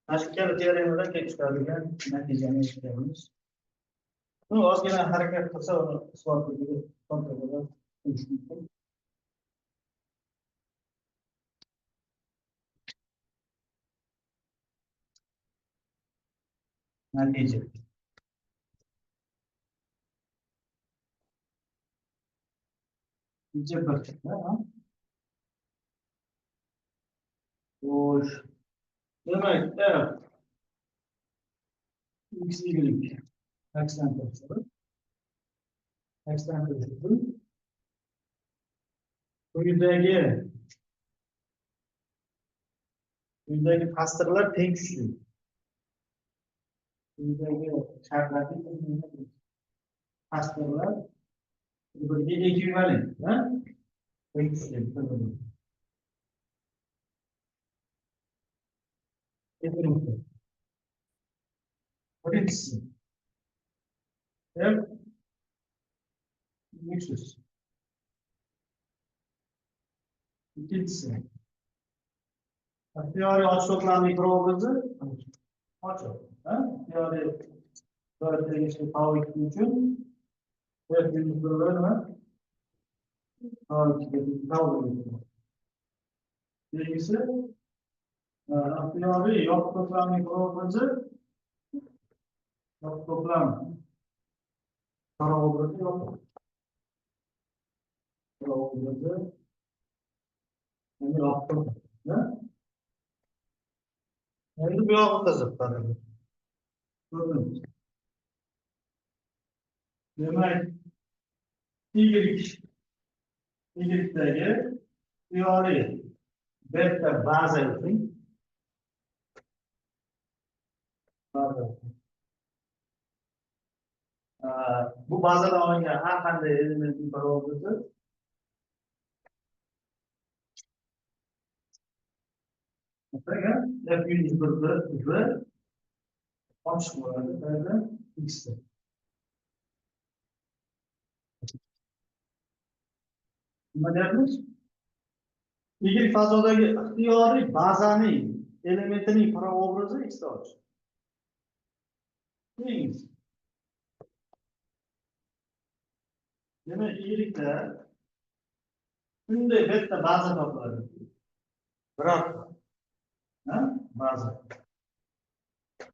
Mana shu teoremadan kelib chiqarilgan natijani eshitamiz. Bu ozgina harakat qilsa uni isbotligi kontrolga qo'yish mumkin. Natija. Natija bir. Xo'sh. Demak, x y quyidagi pastirlar teng kuchli. Quyidagi shartlarning pastirlar bir-biriga ekvivalent, teng kuchli. Birinchisi f nexus. İkincisi teori ochiq to'plamning provozi ochiq. Teori tegishli tavuk uchun f minus 1 va tavuk belgisi teori yopiq to'plamning provozi yopiq to'plam provozi yopiq provozi endi yopiq to'plam. Endi bu yog'i qiziq qarang. Ko'rdingiz. Demak, y'dagi teori beta baza uchun bu bazadan olingan har qanday elementning provozi f minus 1 ochiq bo'ladi x. Nima deyapmiz? Y fazodagi ixtiyoriy bazaning elementining provozi x da ochiq. Demak, y'da shunday bitta baza topiladi. Birorta baza.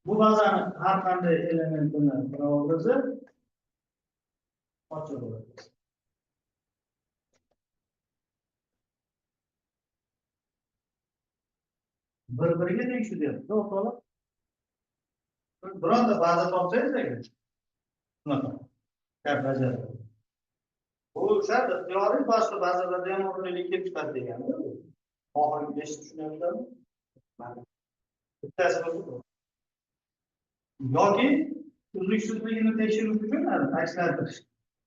Bu bazani har qanday elementini provozi ochiq bo'ladi. Bir-biriga tegishi deyapti, to'g'ri? Bironta baza topsangiz agar shunaqa baza. Bu shart ixtiyoriy boshqa bazalarda ham o'rinli kelib chiqadi degani. Oxirgi eshitib tushunyapsizlarmi? Bittasi bo'lsa yoki uzluksizligini tekshirish uchun takslantirish.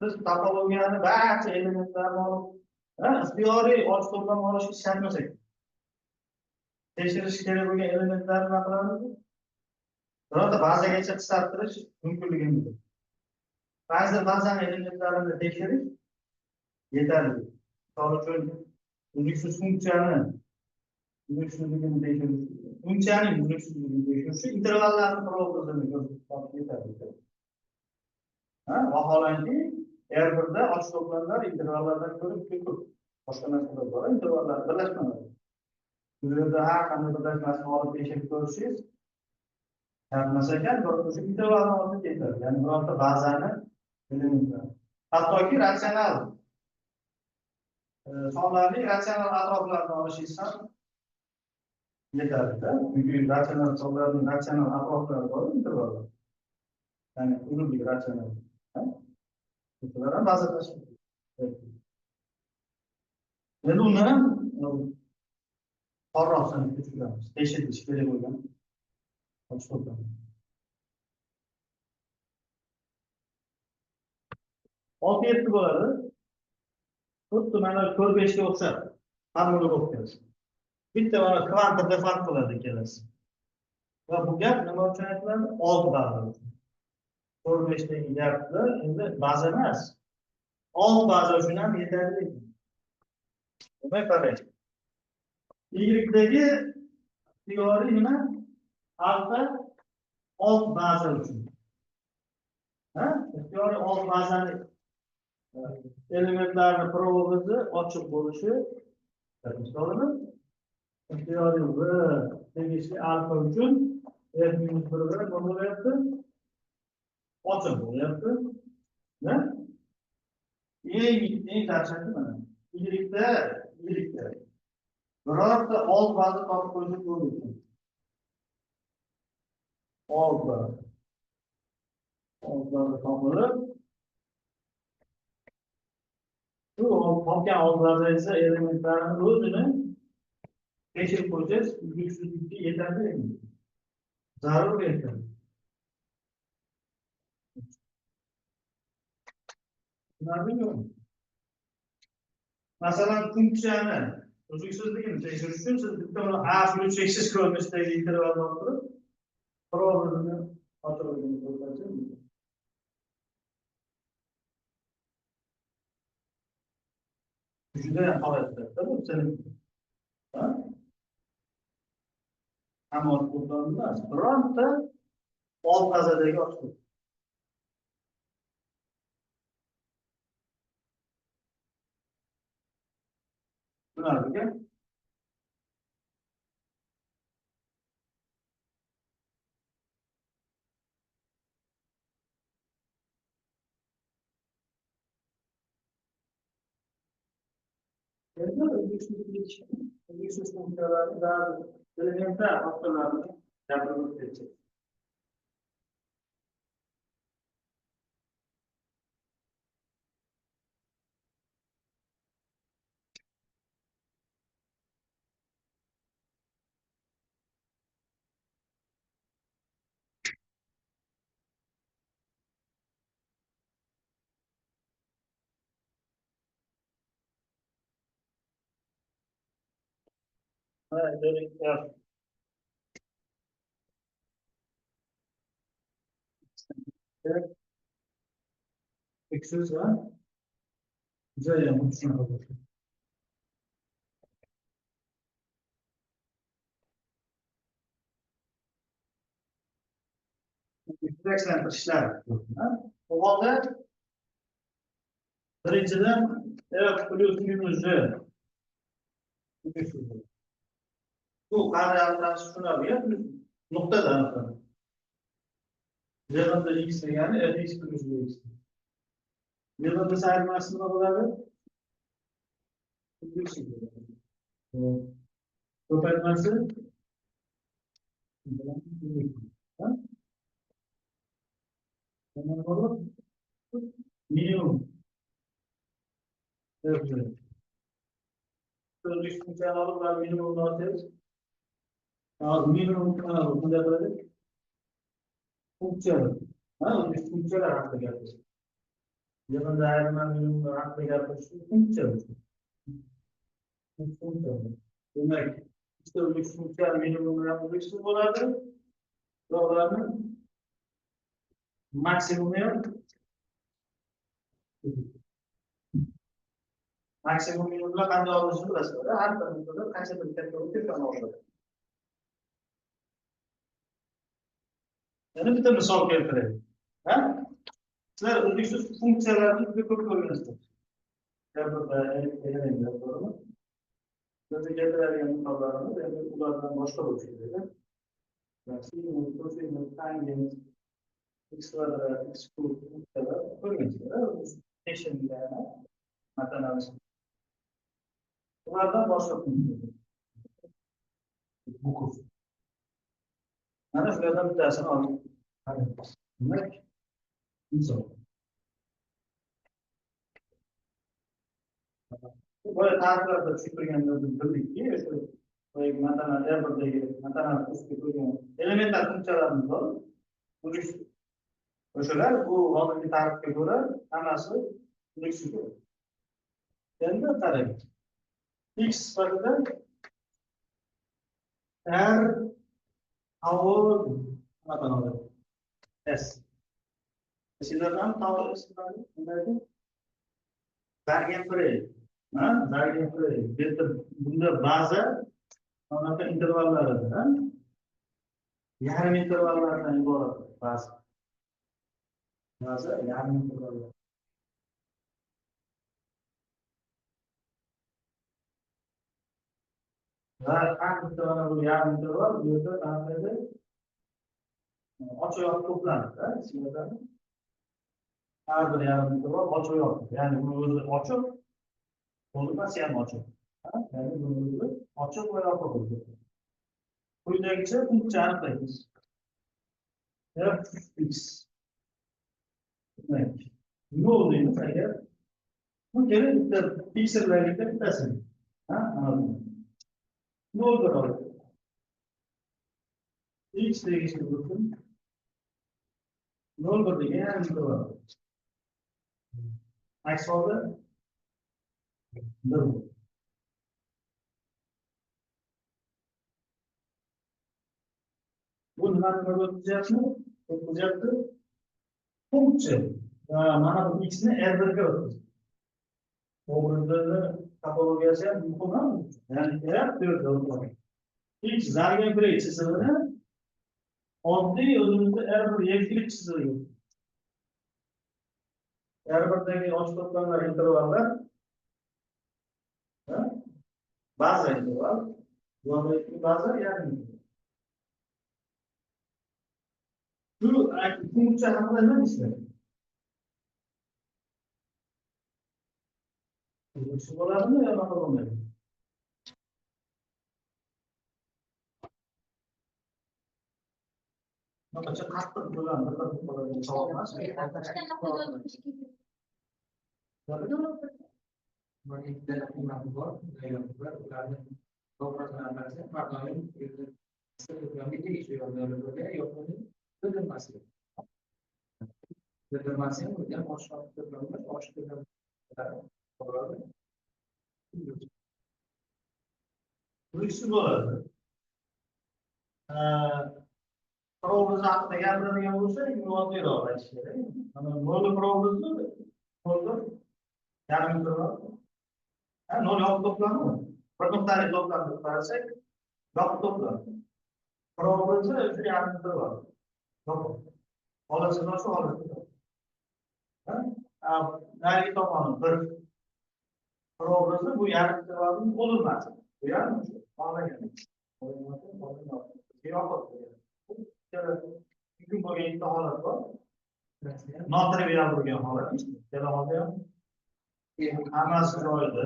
Biz topologiyani barcha elementlarni olib ixtiyoriy och to'plama olishga shart tekshirish kerak bo'lgan elementlarni nima qilamiz? Birorta bazagacha qisqartirish mumkinligimiz bor. Ba'zi bazani elementlarini tekshirish yetarli. Misol uchun uzluksiz uzluksizligini tekshirish, funksiyaning uzluksizligini tekshirish, intervallarni probozini ko'rsatib yetarli. Vaholanki, R1da och to'plamlar intervallardan ko'ra ko'p. Boshqa narsalar bor, intervallar birlashmalari. Bu yerda har qanday birlashmasini olib tekshirib ko'rishingiz yapmasa ekan, o'sha intervalni olib ketadi. Ya'ni birorta bazani elementlar. Hattoki ratsional sonlarning ratsional atroflarini olishingiz ham yetarli. Chunki ratsional sonlarning ratsional atroflari bor, intervallar. Ya'ni uzunlik ratsional. Bular ham ba'zi tashkil. Endi uni ham qorroq sanab tushiramiz. Tekshirish kerak bo'lgan och to'plama. 6-7 bo'ladi. Xuddi mana 4-5 ga o'xshab formulovka. Bitta mana kvantumda farq qiladi ikkalasi. Va bu gap nima uchun aytiladi? 6 baza uchun. 4-5 dagi gapda endi baza emas. 6 baza uchun ham yetarli. Demak, qarang. Y-dagi ixtiyoriy nima? Alfa 6 baza uchun. Ixtiyoriy 6 bazani elementlarni provozi ochiq bo'lishi misolini ixtiyoriy v tegishli alfa uchun f-1 nima bo'lyapti? Ochiq bo'lyapti. Eng dahshati mana. Y-da birorta 6 baza topib qo'ysak bo'ladi. 6 baza topilib, shu topgan oldlarda esa elementlarni o'zini tekshirib qo'ysangiz, uzluksizlikka yetarli. Zarur yetarli. Masalan, funksiyani uzluksizligini tekshirish uchun siz bitta a plus cheksiz ko'rinishdagi intervalni olib turib, probozini ochiqligini ko'rsatishingiz. Juda ham holatda bu sening hamma to'plam emas, bironta old bazadagi ochiq. Bularga uzluksiz funksiyalarni ba'zi elementar nuqtalarni gapirib o'tdik. Eksiz va juda ham tushunarli. Yuksaklantirishlar. Bu holda birinchidan f plus minusi bu qanday tushunarli? Nuqtadan aniqlanadi. Yig'inda x degani fx plus x. Yig'inda sayilmasi nima bo'ladi? Ko'paytmasi minimum. Sözlük funksiyonu alıp minimum atıyoruz. Minimum bunday qiladi. Funksiyalar. Funksiyalar haqida gapirish. Yig'inda ayrimlar minimum haqida gapirish funksiyalar. Demek işte lüksümsel minimum yapmıştır bunlardır. Doğrularının maksimumu yok. Maksimum minimumla qanday olishni bilasizlar. Har bir nuqtada qanchadir katta o'tgan oladi. Yana bitta misol keltiray. Ha? Sizlar uzluksiz funksiyalarni juda ko'p ko'rgansizlar. To'g'rimi? Bizga keltiradigan misollarimiz endi ulardan boshqa bo'lishi kerak. Sinus, kosinus, tangens, x kvadrat, x kub funksiyalar ko'rgansizlar. Tekshirishlarni matematik. Ulardan boshqa funksiyalar. Bu kurs. Mana shulardan bittasini olib. Demak, misol. Böyle tariflarda tushuntirganda biz bildikki, shu masalan R1'dagi masalan ustki qo'ygan elementar funksiyalarimiz bor. O'shalar bu hozirgi tarifga ko'ra hammasi uniksi bo'ladi. Endi qarang. X sifatida R avod masalan S. Sizlardan tavsiyalar nimadir? Variant bunda ba'zi anaqa intervallaridan yarim intervallardan iborat ba'zi yarim intervallar. Va qancha bu yarim interval bu yerda qanaqadir ochiq to'planadi, sizlardan har bir yarim interval ochiq, ya'ni bu o'zi ochiq, bo'lmasi ham ochiq. Ya'ni bu o'zi ochiq va yopiq bo'ladi. Quyidagicha funksiya aniqlaymiz. Fx. Demak, nol deymiz agar bu kerak bitta piksellarga bittasi. Ha, nol bo'ladi. X tegishli bo'lsin. Nol bir degan yarim bo'ladi. Aks holda bir. Bu nimani o'tkazayapti? O'tkazayapti. Funksiya. Mana bu x ni R1 ga o'tkazdi. O'g'rilarni topologiyasi ham muhim. Ya'ni R4 ga o'tkazdi. X zargan birinchi chizig'ini oddiy o'zimizda R1 yegilik chizig'i. R1'dagi ochiq to'plamlar intervallar baza interval, geometrik baza yarim. Shu funksiya haqida nima deysiz? Shu bo'ladimi yo bo'lmaydi? Qancha qattiq bo'ladi, bir savol emas. Uyuksiz bo'ladi. Provizni haqida gapiradigan bo'lsak, oddiyroq aytish kerak. Mana nol provizni nol yarim interval. Nol yopiq to'plami. Bir nuqtali to'plamni qarasak, yopiq to'plam. Provizni o'sha yarim interval. Yopiq. Olasidan shu olasidan. Narigi tomoni bir provizni bu yarim intervalning bo'linmasi. Bu yarim xohlagan. Mümkün bo'lgan ikkita holat bor. Notrivial bo'lgan holat. Ikkala holda ham hammasi joyida.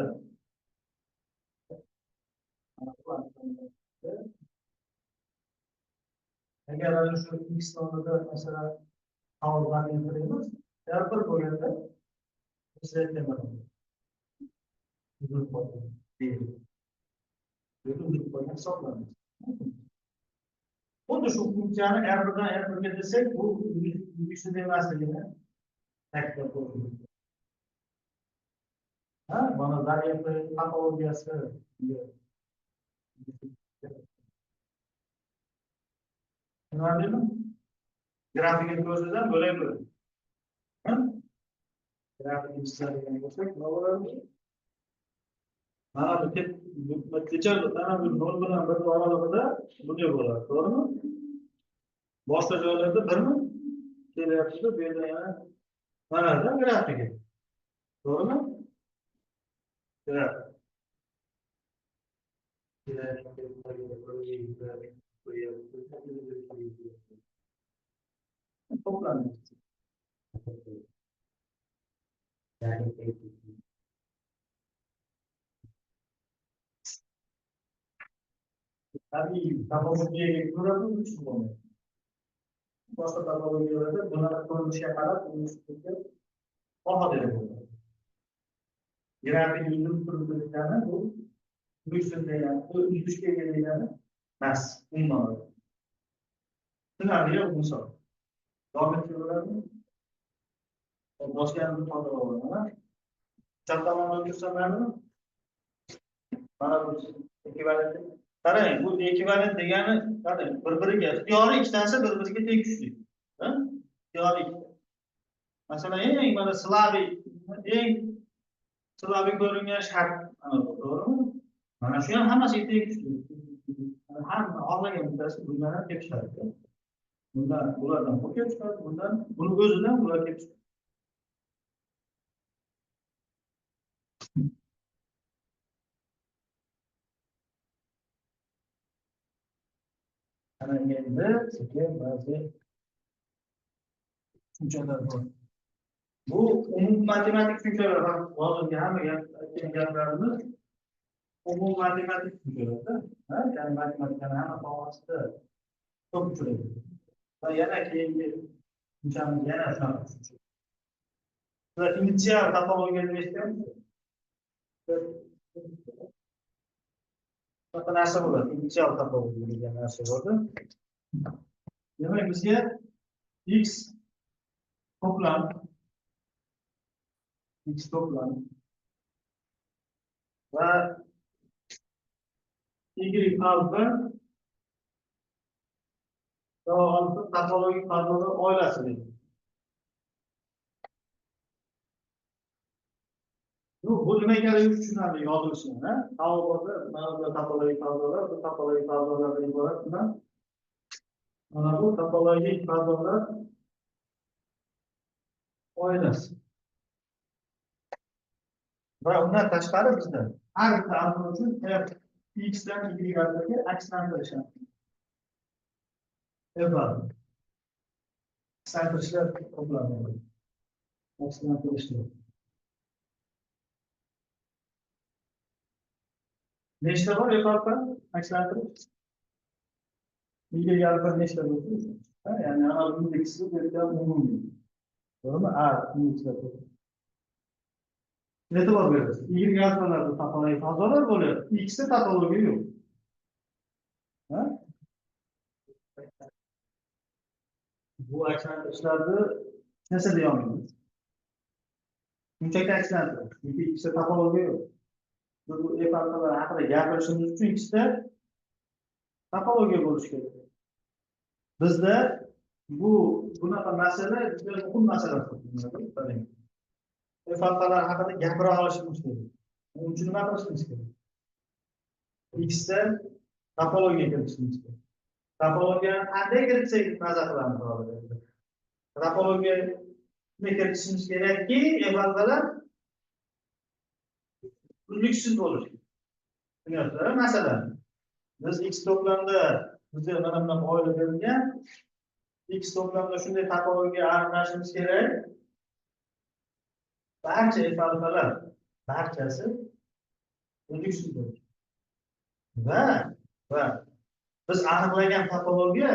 Agar shu x o'rnida masalan tavoldan keltiramiz, har bir bo'lganda biz aytganlar. Hisoblanadi. Xuddi shu funksiyani R1dan R1ga desak, bu uyuksiz emasligini ta'kidlab qo'yamiz. Ha, mana zaryadli topologiyasi. Nima dedim? Grafikini ko'rsam bo'ladi. Ha? Grafikini chizadigan bo'lsak, nima bo'ladi? Mana bu kecha mana bu 0 bilan 1 oralig'ida bunday bo'ladi, to'g'rimi? Boshqa joylarda 1mi kelyapti, bu yerda yana mana da grafiki. To'g'rimi? Grafik. Toplanıyor. Tabii topolojiye göre üç kullanıyor. Başka topolojilerde buna koymuş yaparak bunu üstünde daha da grafik yüzün kuruluşlarına bu üstünde yani bu ilişkiye gelen mas bunlar. Şuna diyor bu soru. Devam ediyorlar mı? Başka bir fotoğraf var. Çatlamadan göstermeli mi? Bana bu ekvivalent. Qarang, bu ekvivalent degani, qarang, bir-biriga ixtiyoriy ikkitasi bir-biriga tegishli. Ha? Ixtiyoriy. Masalan, eng mana Slavik ko'ringan shart ana bu, to'g'rimi? Mana shu ham hammasiga tegishli. Hamma olmagan bittasi bundan ham kelib chiqadi. Bundan bulardan bu kelib chiqadi, bundan buni o'zidan bular kelib chiqadi. Ana endi sizga ba'zi tushunchalar bor. Bu umum matematik tushunchalar, hozirgi hamma aytgan gaplarimiz umum matematik tushunchalarda, ya'ni matematikani hamma sohasida ko'p uchraydi. Va yana keyingi tushunchamiz yana shunaqa tushuncha. Sizlar initsial topologiyani eshitganmisiz? Shunaqa narsa bo'ladi, initsial topologiya degan narsa bo'ladi. Demak, bizga x to'plam va y alfa topologik fazolar oilasi deydi. Bu nimaga tushunarli yozilsin, ha? Tavbada mana bu topologik fazolar, bu topologik fazolardan iborat bilan mana bu topologik fazolar oilasi. Va undan tashqari bizda har bitta alfa uchun x dan y alfaga akslantirish. Akslanttirishlar to'planadi. Akslanttirishlar. Nechta bor alfa akslantirib? Y alfa nechta bo'ldi? Ya'ni ana bu indeksni bergan umumiy. To'g'rimi? A indekslar. E'tibor berasiz. Y alfalarda topologik fazolar bo'ladi. X da topologiya yo'q. Ha? Bu akslantirishlarni narsa deya olmaymiz. Shunchaki akslantirish. Chunki X da topologiya yo'q. Bu F alfalar haqida gapirishimiz uchun ikkita topologiya bo'lishi kerak. Bizda bunaqa masala juda muhim masala hisoblanadi. F alfalar haqida gapira olishimiz kerak. Buning uchun nima qilishimiz kerak? X da topologiya kiritishimiz kerak. Topologiyani qanday kiritsak nazar qilamiz hozir. Topologiyani kiritishimiz kerakki, F alfalar uzluksiz bo'lishi. Tushunasizlar? Masalan, biz x to'plamda bizga mana bunday oila berilgan, x to'plamda shunday topologiya aniqlashimiz kerak. Barcha f alfalar barchasi uzluksiz bo'lishi. Va biz aniqlagan topologiya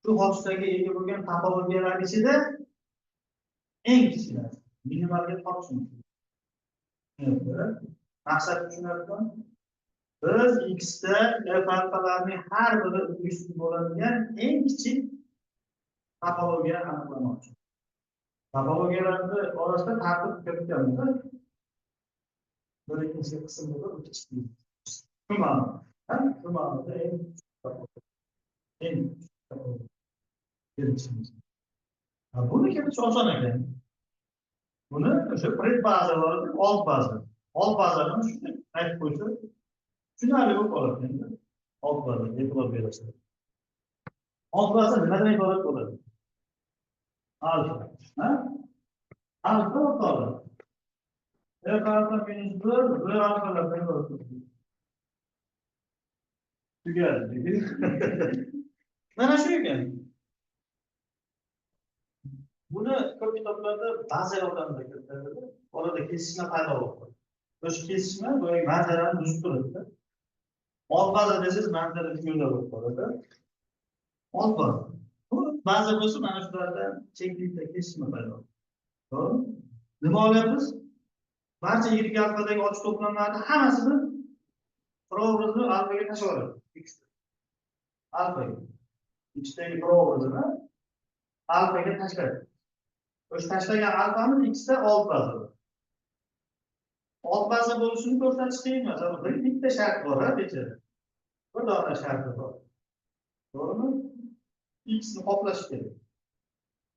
shu hodisaga ega bo'lgan topologiyalar ichida eng kichkinasi, minimalga topishimiz kerak. Maqsad tushunarlimi? Biz x da f alfalarning har biri uzluksiz bo'ladigan eng kichik topologiyani aniqlamoqchi. Topologiyalarning orasida tartib kiritganmiz. bir ikkinchi qism bo'lib kichik. Shu ma'noda. Ha? Shu ma'noda eng kelishimiz. Buni kelish oson ekan. Buni o'sha predbaza bor, old baza. Old bazani shunday aytib qo'ysa, tushunarli bo'lib qoladi endi. Old baza e'tibor berasiz. Old baza nimadan iborat bo'ladi? Alfa. Ha? Alfa o'rtoqlar. F alfa minus 1, B alfalardan iborat bo'ladi. Tugadi. Mana shu ekan. Buni ko'p kitoblarda baza yordamida keltiriladi. Orada kesishma paydo bo'ladi. O'sha kesishma boyagi manzarani buzib turadi. Old baza desangiz manzara yo'lda bo'lib qoladi. Old baza. Bu baza bo'lsa mana shulardan cheklikda kesishma paydo bo'ladi. To'g'rimi? Nima olyapmiz? Barcha yirik alfadagi ochiq to'plamlarni hammasini proobrazini alfaga tashlab yuboradi. Alfaga. Xdagi proobrazini alfaga tashlaydi. O'sha tashlagan alfamiz xda old baza. Old baza bo'lishini ko'rsatish qiyin emas. Bitta shart bor, bechara. Bir dona sharti bor. To'g'rimi? X ni qoplash kerak.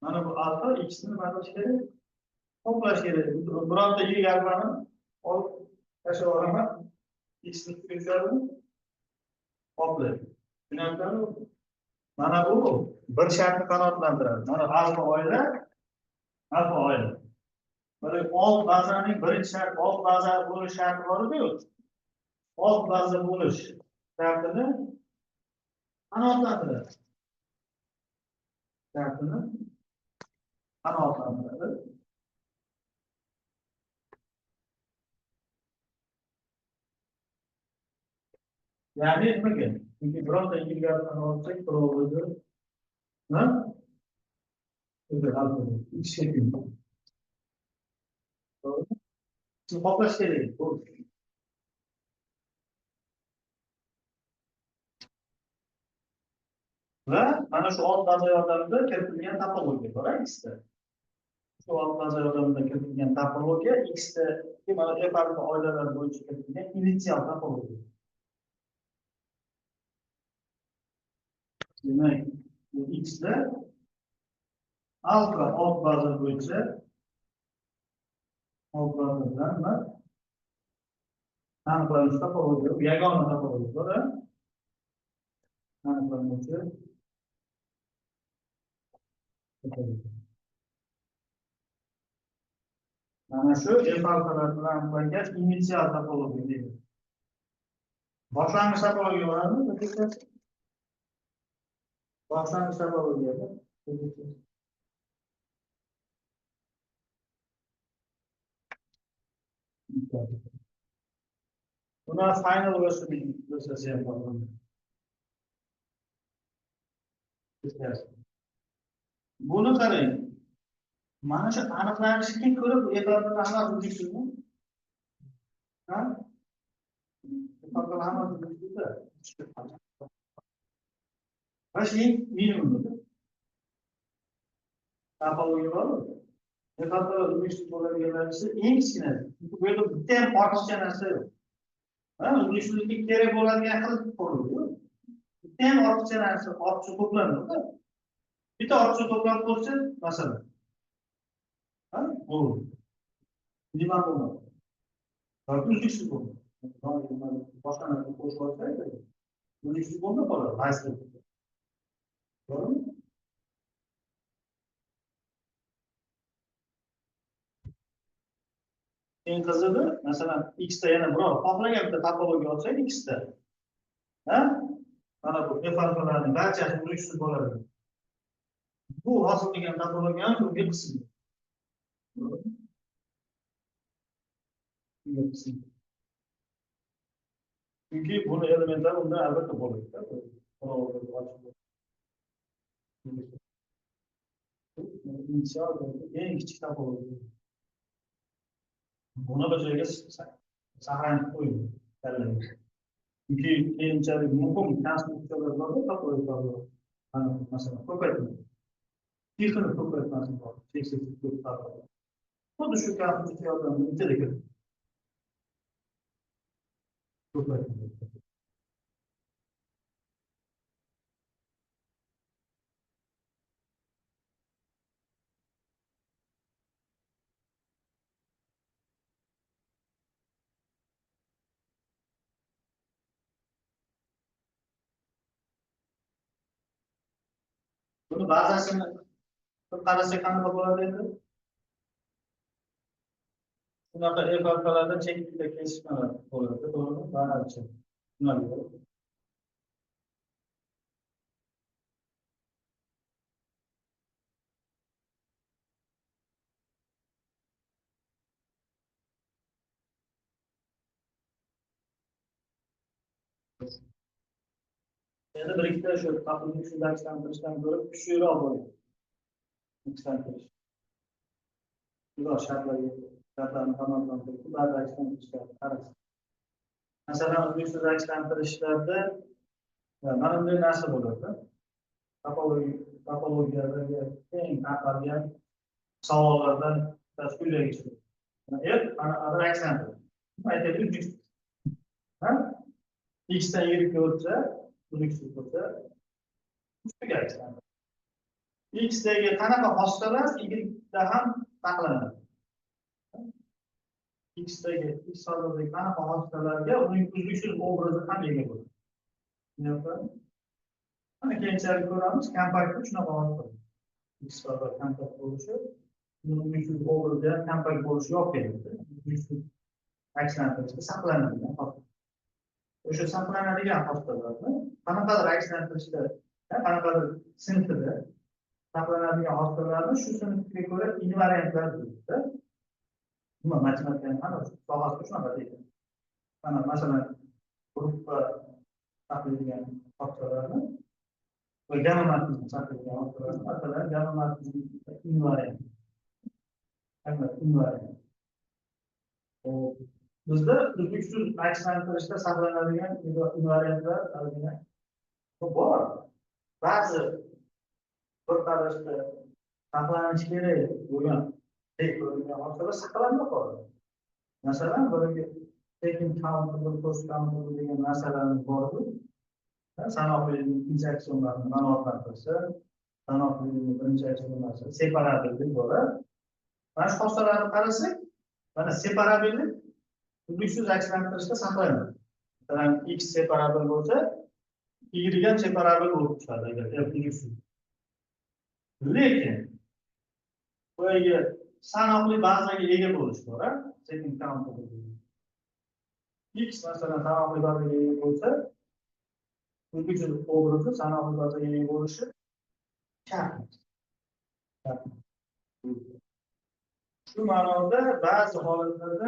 Mana bu alfa X ni nima qilish kerak? Qoplash kerak. Bironta yirik alfani olib tashlab yuboraman. X ni tushiradi. Qoplaydi. Tushunarlimi? Mana bu bir shartni qanoatlantiradi. Mana alfa oila, alfa oila. Mana old bazaning birinchi shart, old baza bo'lish sharti bor-ku. Old baza bo'lish shartini qanoatlantiradi. Shartini qanoatlantiradi. Ya'ni nimaga? Chunki bironta ilgardan olsak, biroviga ha? O'zi alfa X shekli. To'g'ri? Qoplash kerak. Va mana shu old baza yordamida kiritilgan topologiya bor Xda. Shu old baza yordamida kiritilgan topologiya Xda mana F alfa oilalar bo'yicha kiritilgan initsial topologiya. Demak, bu Xda alfa old baza bo'yicha old baza bilan aniqlanuvchi topologiya, yagona topologiya bor. Aniqlanuvchi mana shu F alfalar bilan aniqlangan initsial topologiya deydi. Boshlang'ich topologiya bormi? Boshlang'ich topologiyada buni final version ko'rsatsa ham bo'ladi. Buni qarang. Mana shu aniqlanishga ko'ra bu e'tiborni amal qilishmi? Ha? E'tiborni amal qilishda. Mana minimum. Topologiya bormi? E'tiborlar uzilish bo'ladiganlarisi eng kichkina. Bu yerda bitta ham ortiqcha narsa yo'q. Ha, uzilishlikka kerak bo'ladigan xil qo'rildi. Bitta ham ortiqcha narsa, ortiqcha to'plam yo'q. Bitta ortiqcha to'plam bo'lsa, masalan. Ha, bu nima bo'ladi? Uzilish bo'ladi. Boshqa narsa qo'shib olsaydi, uzilish bo'lmay qoladi. Qaysi? To'g'rimi? Eng qizig'i, masalan, Xda yana biror xohlagan bitta topologiya olsak Xda. Ha? Mana bu F alfalarning barchasi uzilish bo'ladi. Bu hosil qilgan topologiyani bu bir qismi. Chunki buni elementlar undan albatta bo'ladi. Initial eng kichik topologiya. Buni bir joyga saqlanib qo'ying. Chunki keyinchalik muhim konstruksiyalar borda topologiyalar. Masalan, ko'paytirib. Texnik ko'paytirmaslik bor. Xuddi shu konstruksiya yordamida Buni bazasini bir qarasak qanaqa bo'ladi endi? Bunaqa epokalarda cheklikda kesishmalar bo'ladi, to'g'rimi? Barcha. Endi bir ikkita shu taqlimni shundakilantirishdan ko'ra kuchliroq bo'ladi. Kuchlantirish. Ular shartlarni tamollantirish, ba'zidan qarasa. Masalan, o'zbekiston aksillantirishlarda mana bunday narsa bo'ladi. Topologiyadagi eng tarqalgan savollardan quyidagicha chiqadi. Mana aksillantir. Aytaylik, x dan yirik o'tsa, uzluksiz bo'lsa, ustiga aksillantir. X dagi qanaqa xossalar y da ham saqlanadi. X hozirgi qanaqa xossalarga uning uzluksiz obrazi ham ega bo'ladi. Mana keyinchalik ko'ramiz, kompaktda shunaqa hosil. X kompakt bo'lishi, uzluksiz obrazi ham kompakt bo'lishi yo'q kerakda. Uzluksiz aksillantirishda saqlanadigan xossalar. O'sha saqlanadigan xossalarni qanaqadir aksillantirishda, qanaqadir sinfida saqlanadigan xossalarni shu sinfga ko'ra invariantlar deyiladi. Nima matematikani ham sohasida shunaqa deydi. Mana masalan, gruppa saqlaydigan xossalarni va gamma matritsani saqlaydigan xossalarni, masalan, gamma matritsani invariant. Invariant. Bizda uzluksiz akslantirishda saqlanadigan invariantlar bor. Ba'zi bir qarashda saqlanishi kerak bo'lgan ko'rilgan xossalar saqlanib qoladi. Masalan, taking countable, post countable degan narsalarimiz bor-ku. Sanoqli injeksiyonlarni ma'lumotlantirsa, sanoqli birinchi aksiyonlarsa separabillik bo'ladi. Mana shu xossalarni qarasak, mana separabillik uzluksiz akslantirishda saqlanadi. Masalan, x separabil bo'lsa, y ham separabil bo'lib chiqadi agar uzluksiz. Lekin boyagi sanoqli bazaga ega bo'lish bor, taking countable. X masalan sanoqli bazaga ega bo'lsa, uzluksiz obrazi sanoqli bazaga ega bo'lishi shart. Shu ma'noda ba'zi holatlarda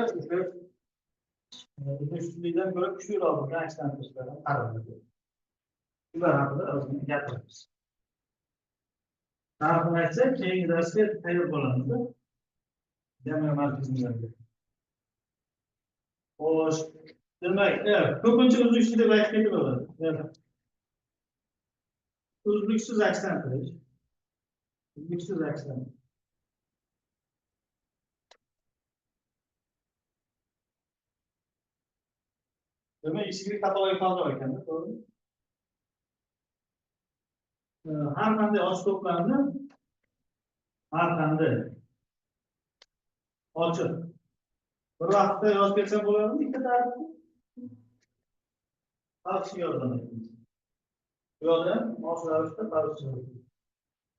uzluksizlikdan ko'ra kuchliroq bo'lgan akslantirishlarni qaraladi. Ular haqida ozgina gapiramiz. Narxini aytsak, keyingi darsga tayyor bo'lamiz. Jamiyat markazimizga. Xo'sh, demak, ko'pincha uzluksiz deb aytib ketaveradi. Uzluksiz akslantirish. Uzluksiz akslantirish. Demak, ichki topologiya hozir ekanda, to'g'rimi? Har qanday ochiq to'plamni har qanday ochiq bir vaqtda yozib ketsam bo'ladimi? Ikkita tarifni farqli yozaman. Bu yoqda mos ravishda farqli yozaman.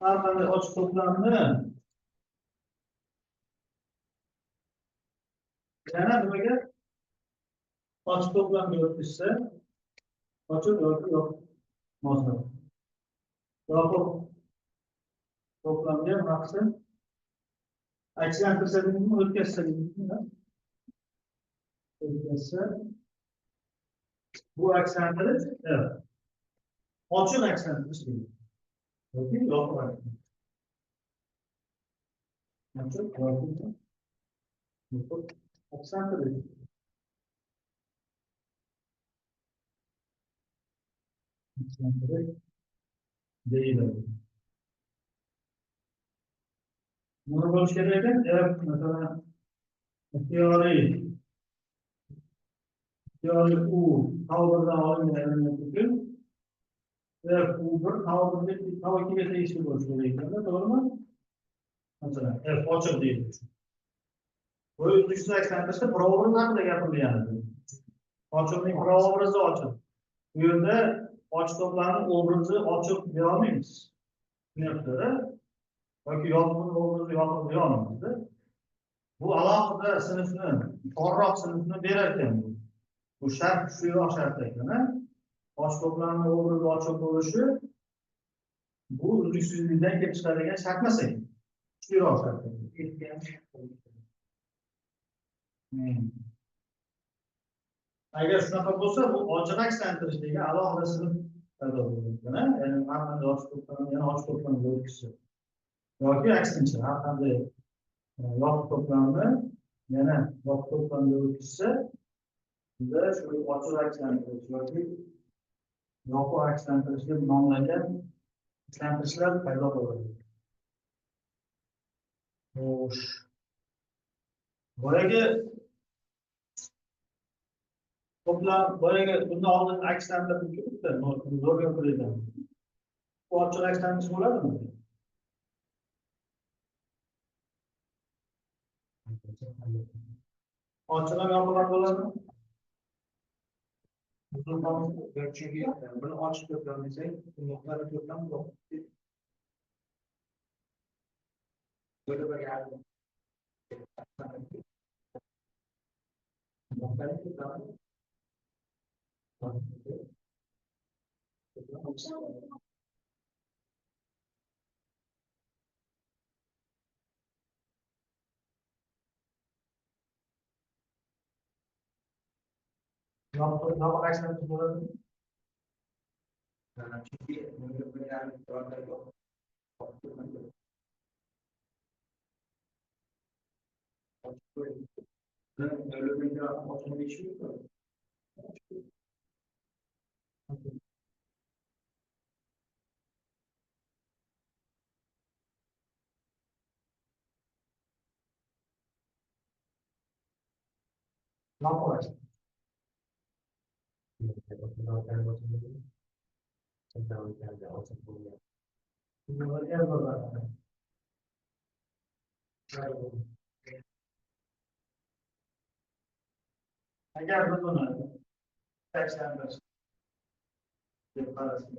Har qanday ochiq to'plamni yana nimaga ochiq to'plamga o'tkazsa, ochiq yoki yo'q mos ravishda. Yopiq to'plamga maqsad akslantirsa deymizmi, o'tkazsa deymizmi? O'tkazsa bu akslantirish, ochiq akslantirish deyiladi. Yoki yopiq akslantirish. Ochiq yoki yopiq akslantirish. Akslantirish deyiladi. Nima bo'lish kerak ekan? Masalan, ixtiyoriy Yani U tavırdan alınmayan bütün ve U1 tavırda tavır kime değişti bu ekranda doğru mu? Mesela F değil. Bu üstü eksentriste provarın haqida gapirilyapti. Ochiqning proobrazı ochiq. Bu yerda ochiq to'plarni obrazi ochiq deya olmaymiz. Bu nuqtada yoki yopiq obrazi yopiq deya olmaymiz. Bu alohida sinfni, torroq sinfni berar ekan bu. Bu shart kuchliroq shart ekan. Ochiq to'plarni obrazi ochiq bo'lishi bu uzluksizlikdan kelib chiqadigan shart emas ekan. Kuchliroq shart ekan. Agar shunaqa bo'lsa, bu ochiq aksantirish degan alohida sinf paydo bo'ladi. Ya'ni har qanday ochiq to'plarni yana ochiq to'plarga o'tkazsa yoki aksincha har qanday yopiq to'plarni yana yopiq to'plarga o'tkazsa, bizda shu ochiq aksantirish yoki yopiq aksantirish deb nomlangan aksantirishlar paydo bo'ladi. Xo'sh. Boyagi to'plar boyagi bundan oldin aksantirish ko'pda zo'r gapirilgan. Bu ochiq aksantirish bo'ladimi? Ochiq ham yopiq ham bo'ladimi? Chunki buni ochiq to'plam desak, nuqtali to'plam yo'q. Böyle bir yerde. Nuqtali to'plam. Yopiq aksantirish bo'ladimi? Chunki böyle bir yerde to'plam yo'q. Öyle bir yerde oturma işi yok. Ne yapar? Agar biz uni tashlantirib deb qarasak,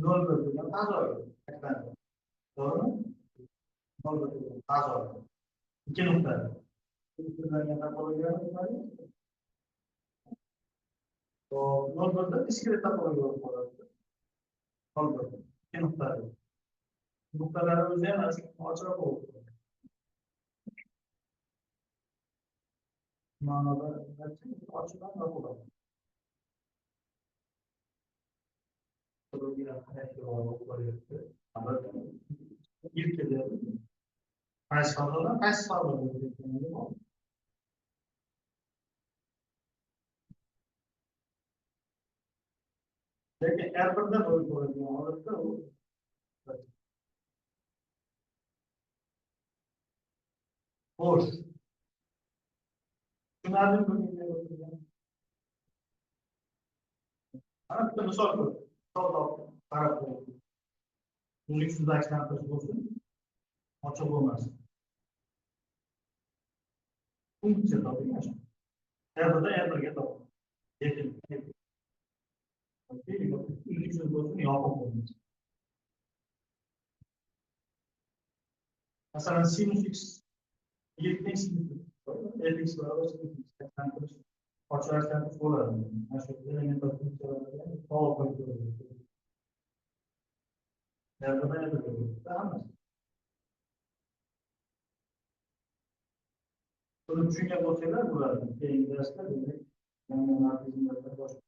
nol bo'lgan a'zoga tashlantirib, to'g'rimi? Nol bo'lgan a'zoga ikki nuqta. Nol bo'lsa ichkari topolmaga bo'lib qoladi. Nol bo'ldi. Ikki nuqta. Nuqtalar o'zi ham ochiq bo'lib qoladi. Ma'noda ochiq ham bo'ladi. Qaysi fazodan qaysi fazoga lekin R1da bo'lib bo'ladigan holatda u xo'sh. Tushunarlimi? Ana bitta misol ko'r. Qarab ko'ring. Uzluksiz aksantirish bo'lsin, ochiq bo'lmasin. Funksiya toping. R1da R1ga toping. Lekin uzluksiz bo'lsin, yopiq bo'lmasin. Masalan, sinus x yetkin sinus fx barobar sinus x aksantirish ochiq aksantirish bo'ladi. Mana shu elementar funksiyalarga faol qo'yib Bunu tushungan bo'lsanglar bo'ladi. Keyingi darsda demak, yangi markazingizda boshqa.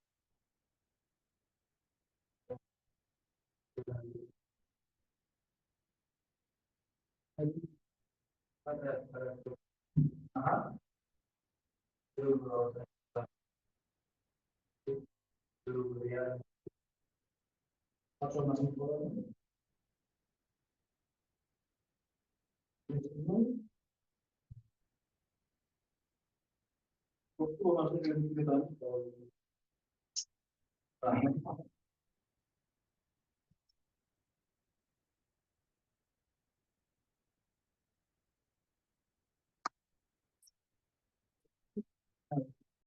Aha. Bu nasıl bir